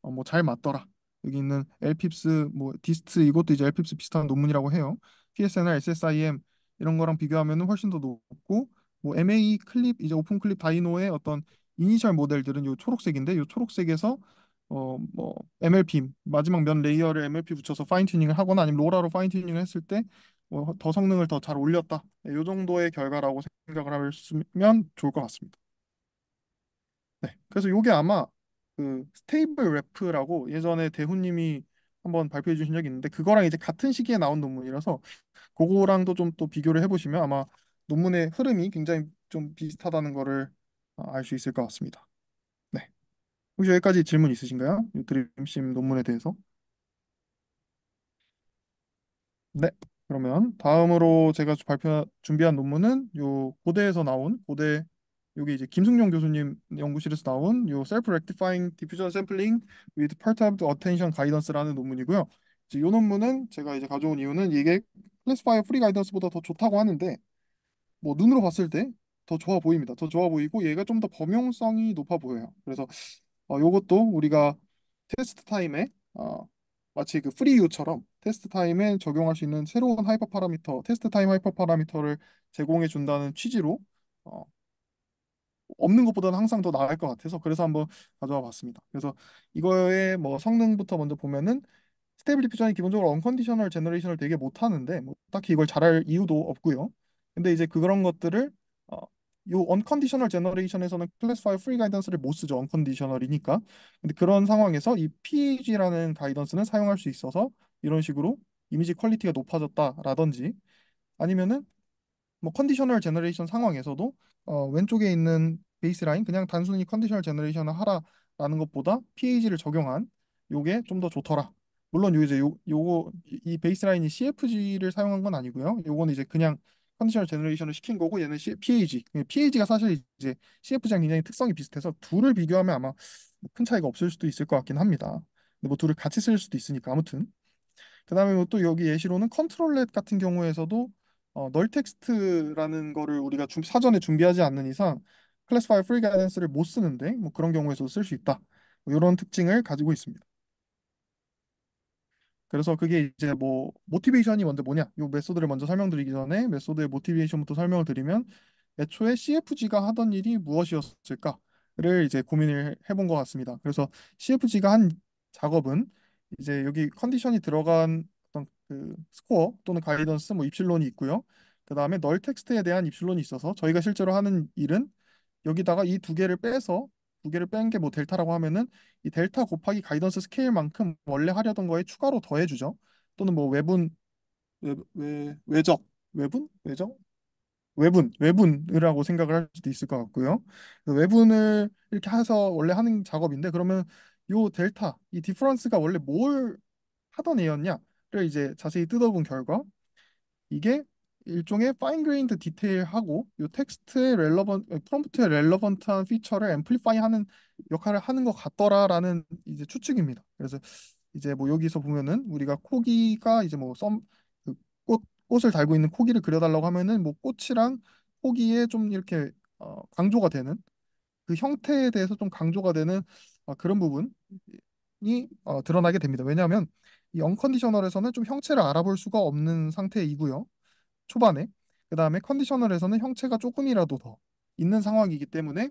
뭐 잘 맞더라. 여기 있는 엘핍스 뭐 디스트 이것도 이제 엘핍스 비슷한 논문이라고 해요. PSNR, SSIM 이런 거랑 비교하면은 훨씬 더 높고 뭐 MA 클립 이제 오픈 클립 다이노의 어떤 이니셜 모델들은 요 초록색인데 요 초록색에서 뭐 MLP 마지막 면 레이어를 MLP 붙여서 파인 튜닝을 하거나 아니면 로라로 파인 튜닝을 했을 때 더 성능을 더 잘 올렸다. 요 정도의 결과라고 생각을 하시면 좋을 것 같습니다. 네. 그래서 요게 아마 그 스테이블 래프라고 예전에 대훈님이 한번 발표해 주신 적이 있는데 그거랑 이제 같은 시기에 나온 논문이라서 그거랑도 좀 또 비교를 해보시면 아마 논문의 흐름이 굉장히 좀 비슷하다는 거를 알 수 있을 것 같습니다. 네. 혹시 여기까지 질문 있으신가요? 이 드림심 논문에 대해서? 네. 그러면 다음으로 제가 준비한 논문은 요 고대에서 나온 고대 여기 이제 김승용 교수님 연구실에서 나온 요 Self Rectifying Diffusion Sampling with Perturbed Attention Guidance라는 논문이고요. 이제 요 논문은 제가 이제 가져온 이유는 이게 클래시파이어 프리 가이던스보다 더 좋다고 하는데 뭐 눈으로 봤을 때 더 좋아 보입니다. 더 좋아 보이고 얘가 좀 더 범용성이 높아 보여요. 그래서 요것도 우리가 테스트 타임에 마치 그 프리유처럼 테스트 타임에 적용할 수 있는 새로운 하이퍼 파라미터, 테스트 타임 하이퍼 파라미터를 제공해 준다는 취지로 어, 없는 것보다는 항상 더 나을 것 같아서 그래서 한번 가져와 봤습니다. 그래서 이거의 뭐 성능부터 먼저 보면은 스테이블 디퓨전이 기본적으로 언컨디셔널 제너레이션을 되게 못하는데 뭐 딱히 이걸 잘할 이유도 없고요. 근데 이제 그런 것들을 어, 요 언컨디셔널 제너레이션에서는 클래스파이 프리 가이던스를 못 쓰죠. 언컨디셔널이니까. 근데 그런 상황에서 이 PAG라는 가이던스는 사용할 수 있어서 이런 식으로 이미지 퀄리티가 높아졌다라든지 아니면은 뭐 컨디셔널 제너레이션 상황에서도 왼쪽에 있는 베이스라인 그냥 단순히 컨디셔널 제너레이션을 하라라는 것보다 PAG를 적용한 요게 좀 더 좋더라. 물론 요 이제 요거 이 베이스라인이 CFG를 사용한 건 아니고요. 요거는 이제 그냥 컨디셔널 제너레이션을 시킨 거고 얘는 PAG. PAG가 사실 이제 CFG랑 굉장히 특성이 비슷해서 둘을 비교하면 아마 큰 차이가 없을 수도 있을 것 같긴 합니다. 근데 뭐 둘을 같이 쓸 수도 있으니까 아무튼 그다음에 뭐또 여기 예시로는 컨트롤렛 같은 경우에서도 널 텍스트라는 거를 우리가 사전에 준비하지 않는 이상 클래스파이 프리 가이던스를 못 쓰는데 뭐 그런 경우에서도 쓸 수 있다. 뭐 이런 특징을 가지고 있습니다. 그래서 그게 이제 뭐 모티베이션이 먼저 뭐냐? 요 메소드를 먼저 설명드리기 전에 메소드의 모티베이션부터 설명을 드리면 애초에 CFG가 하던 일이 무엇이었을까를 이제 고민을 해본 것 같습니다. 그래서 CFG가 한 작업은 이제 여기 컨디션이 들어간 어떤 그 스코어 또는 가이던스 뭐 입실론이 있고요. 그 다음에 널 텍스트에 대한 입실론이 있어서 저희가 실제로 하는 일은 여기다가 이 두 개를 빼서 두 개를 뺀 게 뭐 델타라고 하면은 이 델타 곱하기 가이던스 스케일만큼 원래 하려던 거에 추가로 더해주죠. 또는 뭐 외분 외적 외분 외적 외분이라고 생각을 할 수도 있을 것 같고요. 그 외분을 이렇게 해서 원래 하는 작업인데 그러면 요 델타, 이 디퍼런스가 원래 뭘 하던 애였냐를 이제 자세히 뜯어본 결과 이게 일종의 파인 그레인드 디테일하고 요 텍스트의 프롬프트의 렐러번트한 피처를 앰플리파이 하는 역할을 하는 것 같더라라는 이제 추측입니다. 그래서 이제 뭐 여기서 보면은 우리가 코기가 이제 그 꽃을 달고 있는 코기를 그려달라고 하면은 뭐 꽃이랑 코기에 좀 이렇게 강조가 되는 그 형태에 대해서 좀 강조가 되는 그런 부분이 드러나게 됩니다. 왜냐하면 이 언컨디셔널에서는 좀 형체를 알아볼 수가 없는 상태이고요. 초반에. 그다음에 컨디셔널에서는 형체가 조금이라도 더 있는 상황이기 때문에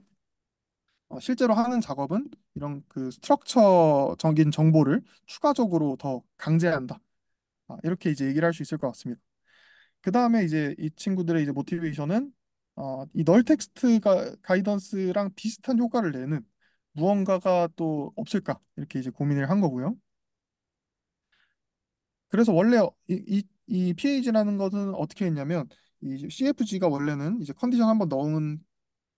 실제로 하는 작업은 이런 그 스트럭처적인 정보를 추가적으로 더 강제한다. 이렇게 이제 얘기를 할 수 있을 것 같습니다. 그다음에 이제 이 친구들의 이제 모티베이션은 이 널 텍스트가 가이던스랑 비슷한 효과를 내는 무언가가 또 없을까 이렇게 이제 고민을 한 거고요. 그래서 원래 이 PAG라는 것은 어떻게 했냐면 이 CFG가 원래는 이제 컨디션 한번 넣은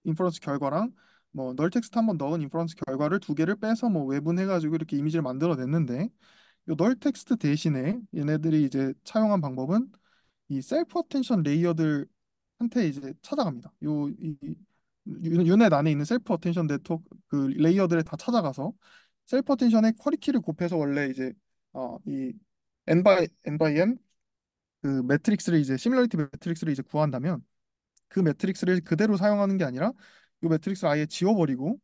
인퍼런스 결과랑 뭐 널 텍스트 한번 넣은 인퍼런스 결과를 두 개를 빼서 뭐 외분해가지고 이렇게 이미지를 만들어냈는데 이널 텍스트 대신에 얘네들이 이제 차용한 방법은 이 셀프 어텐션 레이어들한테 이제 찾아갑니다. 이 유넷 안에 있는 셀프 어텐션 네트워크 그 레이어들에 다 찾아가서 셀프 어텐션의 쿼리키를 곱해서 원래 이제 이 n by n 그 매트릭스를 이제 시뮬러리티 매트릭스를 이제 구한다면 그 매트릭스를 그대로 사용하는 게 아니라 이 매트릭스를 아예 지워버리고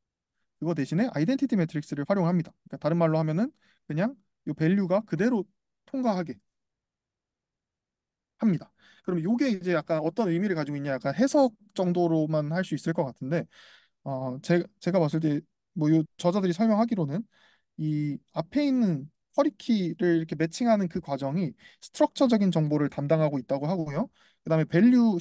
그거 대신에 아이덴티티 매트릭스를 활용합니다. 그러니까 다른 말로 하면은 그냥 이 밸류가 그대로 통과하게 합니다. 그럼 이게 이제 약간 어떤 의미를 가지고 있냐 약간 해석 정도로만 할 수 있을 것 같은데 제가 봤을 때 뭐 요 저자들이 설명하기로는 이 앞에 있는 커리키를 이렇게 매칭하는 그 과정이 스트럭처적인 정보를 담당하고 있다고 하고요. 그다음에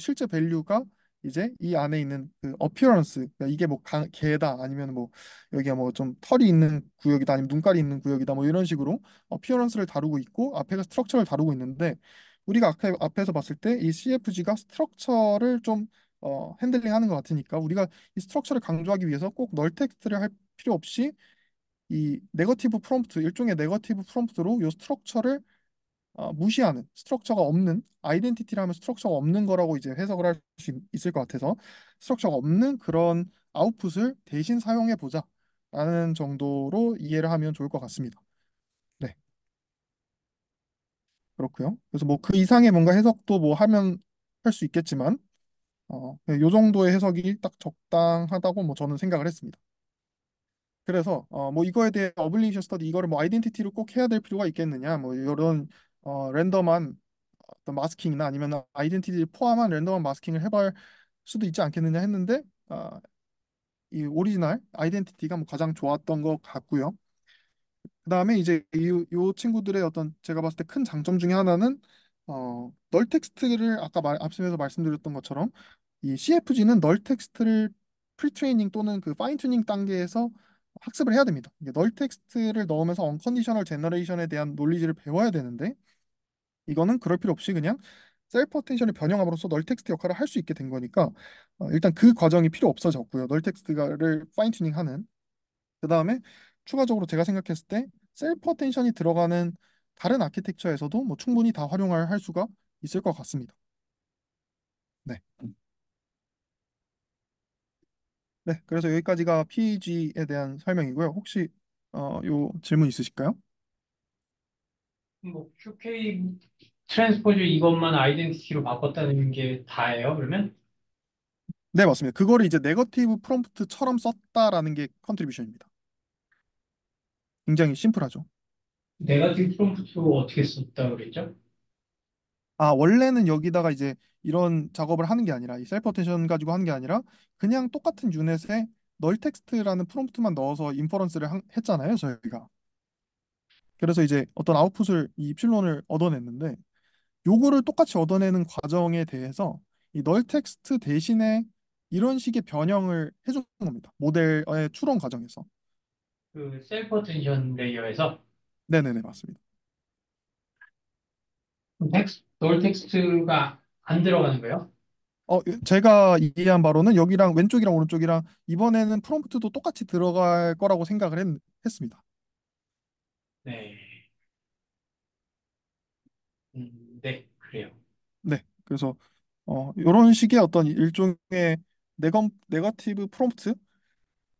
실제 밸류가 이제 이 안에 있는 그 어피어런스, 그러니까 이게 뭐 개다 아니면 뭐 여기가 뭐 좀 털이 있는 구역이다 아니면 눈깔이 있는 구역이다 뭐 이런 식으로 어피어런스를 다루고 있고 앞에가 스트럭처를 다루고 있는데 우리가 앞에서 봤을 때 이 CFG가 스트럭처를 좀 핸들링하는 것 같으니까 우리가 이 스트럭처를 강조하기 위해서 꼭 널 텍스트를 할 필요 없이 이 네거티브 프롬프트 일종의 네거티브 프롬프트로 이 스트럭처를 무시하는 스트럭처가 없는 아이덴티티를 하면 스트럭처가 없는 거라고 이제 해석을 할 수 있을 것 같아서 스트럭처가 없는 그런 아웃풋을 대신 사용해 보자 라는 정도로 이해를 하면 좋을 것 같습니다. 네, 그렇고요. 그래서 뭐 그 이상의 뭔가 해석도 뭐 하면 할 수 있겠지만 요 정도의 해석이 딱 적당하다고 뭐 저는 생각을 했습니다. 그래서 뭐 이거에 대해 어블리게이션 스터디 이거를 뭐 아이덴티티로 꼭 해야 될 필요가 있겠느냐 뭐 이런 랜덤한 어떤 마스킹이나 아니면 아이덴티티를 포함한 랜덤한 마스킹을 해볼 수도 있지 않겠느냐 했는데 이 오리지널 아이덴티티가 뭐 가장 좋았던 것 같고요. 그다음에 이제 요 친구들의 어떤 제가 봤을 때 큰 장점 중에 하나는 널 텍스트를 아까 앞서서 말씀드렸던 것처럼 이 CFG는 널 텍스트를 프리트레이닝 또는 그 파인 튜닝 단계에서 학습을 해야 됩니다. 이게 널 텍스트를 넣으면서 언컨디셔널 제너레이션에 대한 논리지를 배워야 되는데 이거는 그럴 필요 없이 그냥 셀프 어텐션을 변형함으로써 널 텍스트 역할을 할 수 있게 된 거니까 일단 그 과정이 필요 없어졌고요. 널 텍스트를 파인 튜닝하는 그다음에 추가적으로 제가 생각했을 때 셀프 어텐션이 들어가는 다른 아키텍처에서도 뭐 충분히 다 활용을 할 수가 있을 것 같습니다. 네. 네, 그래서 여기까지가 PEG에 대한 설명이고요. 혹시 요 질문 있으실까요? 뭐 QK 트랜스포즈 이것만 아이덴티티로 바꿨다는 게 다예요, 그러면? 네, 맞습니다. 그거를 이제 네거티브 프롬프트처럼 썼다라는 게 컨트리뷰션입니다. 굉장히 심플하죠. 네거티브 프롬프트로 어떻게 썼다 그랬죠? 원래는 여기다가 이제 이런 작업을 하는 게 아니라 이 셀프 어텐션 가지고 하는 게 아니라 그냥 똑같은 유넷에 널 텍스트라는 프롬프트만 넣어서 인퍼런스를 했잖아요, 저희가. 그래서 이제 어떤 아웃풋을 이 입실론을 얻어냈는데 요거를 똑같이 얻어내는 과정에 대해서 이 널 텍스트 대신에 이런 식의 변형을 해준 겁니다. 모델의 추론 과정에서. 그 셀프 어텐션 레이어에서 네네네, 맞습니다. 텍스트, 널 텍스트가 안 들어가는 거예요? 제가 이해한 바로는 여기랑 왼쪽이랑 오른쪽이랑 이번에는 프롬프트도 똑같이 들어갈 거라고 생각을 했습니다. 네. 네, 그래요. 네. 그래서 이런 식의 어떤 일종의 네거티브 프롬프트,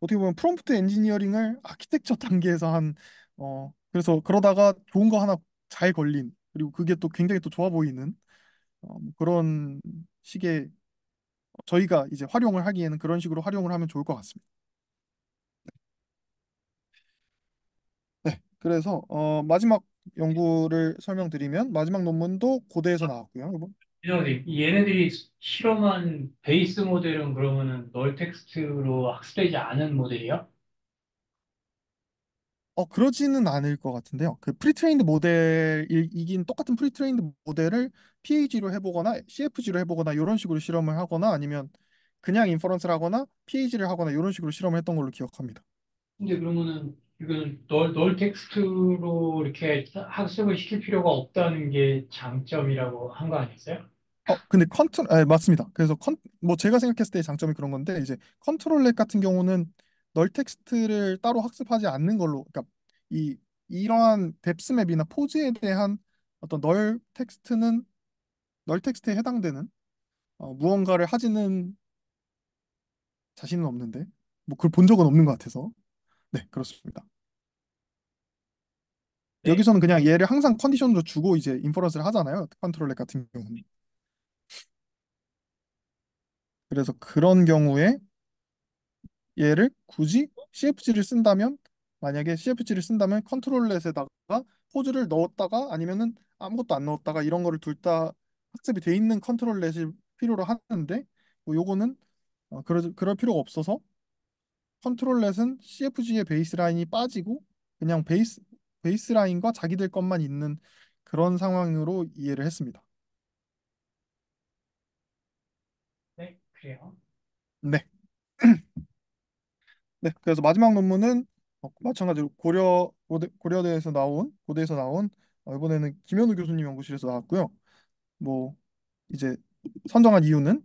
어떻게 보면 프롬프트 엔지니어링을 아키텍처 단계에서 그래서 그러다가 좋은 거 하나 잘 걸린, 그리고 그게 또 굉장히 또 좋아 보이는 뭐 그런 식의, 저희가 이제 활용을 하기에는 그런 식으로 활용을 하면 좋을 것 같습니다. 네. 그래서 마지막 연구를 설명드리면, 마지막 논문도 고대에서 나왔고요. 근데 얘네들이 실험한 베이스 모델은 그러면은 널 텍스트로 학습되지 않은 모델이요? 그러지는 않을 것 같은데요. 그 프리트레인드 모델이긴 똑같은 프리트레인드 모델을 PAG로 해보거나 CFG로 해보거나 이런 식으로 실험을 하거나, 아니면 그냥 인퍼런스를 하거나 PAG를 하거나 이런 식으로 실험을 했던 걸로 기억합니다. 근데 그러면은 이건 널 텍스트로 이렇게 학습을 시킬 필요가 없다는 게 장점이라고 한 거 아니었어요? 근데 맞습니다. 그래서 뭐 제가 생각했을 때 장점이 그런 건데, 이제 컨트롤렛 같은 경우는 널 텍스트를 따로 학습하지 않는 걸로, 그러니까 이 이러한 뎁스맵이나 포즈에 대한 어떤 널 텍스트에 해당되는 무언가를 하지는 자신은 없는데, 뭐 그걸 본 적은 없는 것 같아서. 네, 그렇습니다. 네. 여기서는 그냥 얘를 항상 컨디션으로 주고 이제 인퍼런스를 하잖아요. 컨트롤렛 같은 경우는. 그래서 그런 경우에 얘를 굳이 CFG를 쓴다면, 만약에 CFG를 쓴다면 컨트롤렛에다가 포즈를 넣었다가 아니면은 아무것도 안 넣었다가 이런 거를 둘 다 학습이 돼 있는 컨트롤렛을 필요로 하는데, 뭐 요거는 그럴 필요가 없어서 컨트롤렛은 CFG의 베이스라인이 빠지고 그냥 베이스라인과 자기들 것만 있는 그런 상황으로 이해를 했습니다. 네, 그래요. 네. 네. 그래서 마지막 논문은 마찬가지로 고대에서 나온 이번에는 김현우 교수님 연구실에서 나왔고요. 뭐 이제 선정한 이유는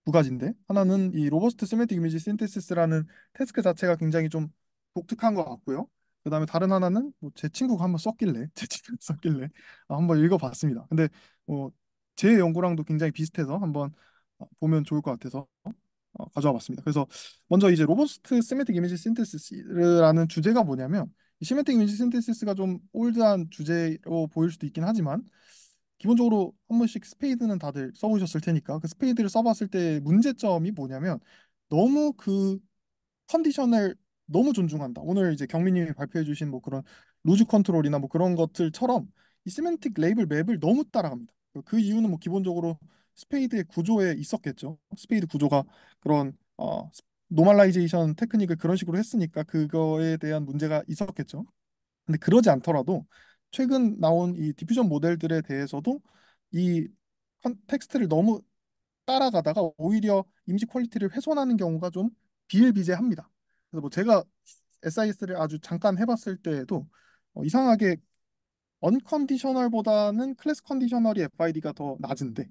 두 가지인데, 하나는 이 로버스트 세메틱 이미지 신테시스라는 태스크 자체가 굉장히 좀 독특한 것 같고요. 그다음에 다른 하나는 뭐 제 친구가 한번 썼길래 제 친구가 썼길래 한번 읽어봤습니다. 근데 뭐 제 연구랑도 굉장히 비슷해서 한번 보면 좋을 것 같아서 가져와 봤습니다. 그래서 먼저 이제 로버스트 세메틱 이미지 신테시스라는 주제가 뭐냐면, 이 시메틱 이미지 신테시스가 좀 올드한 주제로 보일 수도 있긴 하지만, 기본적으로 한 번씩 스페이드는 다들 써보셨을 테니까 그 스페이드를 써봤을 때 문제점이 뭐냐면, 너무 그 컨디션을 너무 존중한다. 오늘 이제 경민님이 발표해주신 뭐 그런 루즈 컨트롤이나 뭐 그런 것들처럼 이 시멘틱 레이블 맵을 너무 따라갑니다. 그 이유는 뭐 기본적으로 스페이드의 구조에 있었겠죠. 스페이드 구조가 그런 노멀라이제이션 테크닉을 그런 식으로 했으니까 그거에 대한 문제가 있었겠죠. 근데 그러지 않더라도 최근 나온 이 디퓨전 모델들에 대해서도 이 텍스트를 너무 따라가다가 오히려 이미지 퀄리티를 훼손하는 경우가 좀 비일비재합니다. 그래서 뭐 제가 SIS를 아주 잠깐 해봤을 때에도 이상하게 언컨디셔널보다는 클래스 컨디셔널이 FID가 더 낮은데,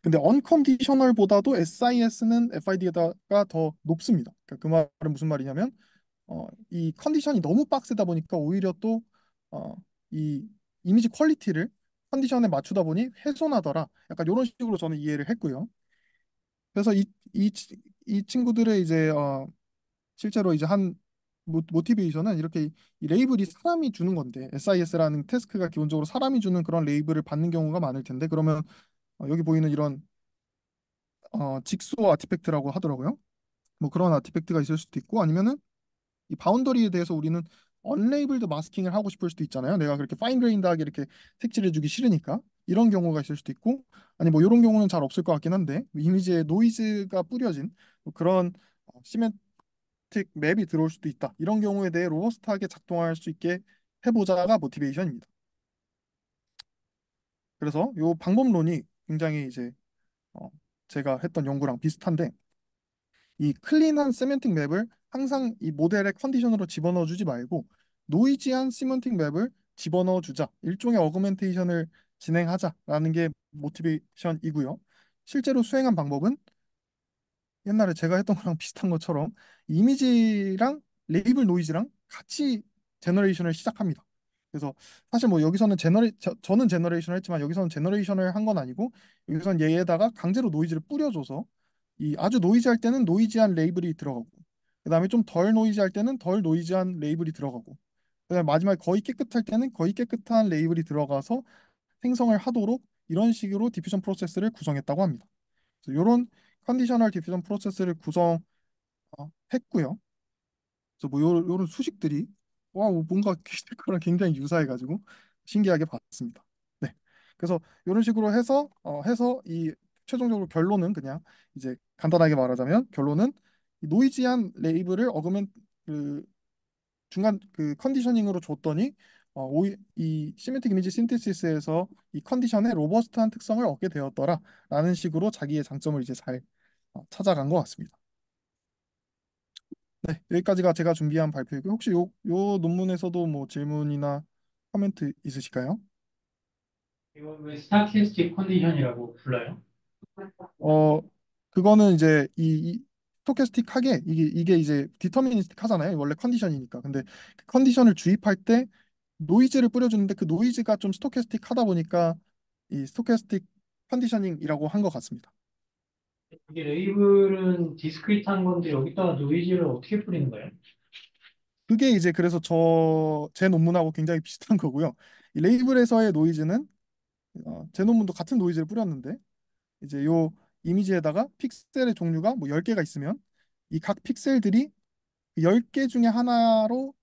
근데 언컨디셔널보다도 SIS는 FID가 더 높습니다. 그러니까 그 말은 무슨 말이냐면, 이 컨디션이 너무 빡세다 보니까 오히려 또 이 이미지 퀄리티를 컨디션에 맞추다 보니 훼손하더라. 약간 이런 식으로 저는 이해를 했고요. 그래서 이 친구들의 이제 실제로 이제 한 모티베이션은 이렇게 이 레이블이 사람이 주는 건데, SIS라는 태스크가 기본적으로 사람이 주는 그런 레이블을 받는 경우가 많을 텐데, 그러면 여기 보이는 이런 직소 아티팩트라고 하더라고요. 뭐 그런 아티팩트가 있을 수도 있고, 아니면은 이 바운더리에 대해서 우리는 언레이블드 마스킹을 하고 싶을 수도 있잖아요. 내가 그렇게 파인 그레인드하게 이렇게 색칠해주기 싫으니까 이런 경우가 있을 수도 있고, 아니 뭐 이런 경우는 잘 없을 것 같긴 한데, 이미지에 노이즈가 뿌려진 뭐 그런 시멘틱 맵이 들어올 수도 있다. 이런 경우에 대해 로버스트하게 작동할 수 있게 해보자가 모티베이션입니다. 그래서 이 방법론이 굉장히 이제 어, 제가 했던 연구랑 비슷한데, 이 클린한 세멘틱 맵을 항상 이 모델의 컨디션으로 집어넣어 주지 말고 노이지한 시멘틱 맵을 집어넣어 주자. 일종의 어그멘테이션을 진행하자라는 게 모티베이션이고요. 실제로 수행한 방법은 옛날에 제가 했던 거랑 비슷한 것처럼 이미지랑 레이블 노이즈랑 같이 제너레이션을 시작합니다. 그래서 사실 뭐 여기서는 저는 제너레이션을 했지만 여기서는 제너레이션을 한 건 아니고 여기서는 얘에다가 강제로 노이즈를 뿌려줘서 이 아주 노이즈할 때는 노이즈한 레이블이 들어가고 그다음에 좀 덜 노이즈할 때는 덜 노이즈한 레이블이 들어가고 그다음에 마지막에 거의 깨끗할 때는 거의 깨끗한 레이블이 들어가서 생성을 하도록 이런 식으로 디퓨전 프로세스를 구성했다고 합니다. 그래서 이런 컨디셔널 디퓨전 프로세스를 구성했고요. 그래서 뭐 요런 수식들이 뭔가 기존 거랑 굉장히 유사해가지고 신기하게 봤습니다. 네. 그래서 이런 식으로 해서 이 최종적으로 결론은 그냥 이제 간단하게 말하자면 결론은 이 노이지한 레이블을 그 중간 그 컨디셔닝으로 줬더니 이 시메틱 이미지 신테시스에서 이 컨디션의 로버스트한 특성을 얻게 되었더라라는 식으로 자기의 장점을 이제 잘 찾아간 것 같습니다. 네, 여기까지가 제가 준비한 발표이고 혹시 요 논문에서도 뭐 질문이나 코멘트 있으실까요? 이거 왜 스타티스틱 컨디션이라고 불러요? 어, 그거는 이제 이 스토캐스틱하게 이게 이제 디터미니스틱 하잖아요. 원래 컨디션이니까. 근데 그 컨디션을 주입할 때 노이즈를 뿌려주는데 그 노이즈가 좀 스토캐스틱 하다 보니까 이 스토캐스틱 컨디셔닝이라고 한 것 같습니다. 이게 레이블은 디스크리트한 건데 여기다가 노이즈를 어떻게 뿌리는 거예요? 그게 이제 그래서 제 논문하고 굉장히 비슷한 거고요. 이 레이블에서의 노이즈는 제 논문도 같은 노이즈를 뿌렸는데 이제 요 이미지에다가 픽셀의 종류가 뭐 10개가 있으면 이 각 픽셀들이 10개 중에 하나로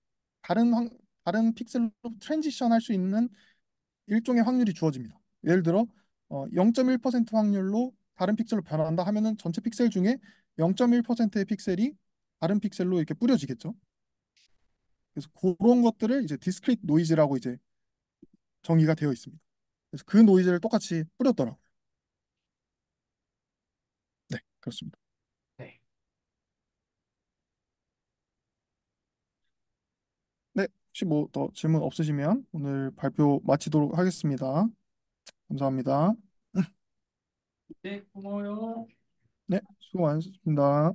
다른 픽셀로 트랜지션 할 수 있는 일종의 확률이 주어집니다. 예를 들어 0.1% 확률로 다른 픽셀로 변한다 하면은 전체 픽셀 중에 0.1%의 픽셀이 다른 픽셀로 이렇게 뿌려지겠죠. 그래서 그런 것들을 이제 디스크리트 노이즈라고 이제 정의가 되어 있습니다. 그래서 그 노이즈를 똑같이 뿌렸더라고요. 네, 그렇습니다. 네. 네, 혹시 뭐 더 질문 없으시면 오늘 발표 마치도록 하겠습니다. 감사합니다. 네, 고마워요. 네, 수고 많으셨습니다.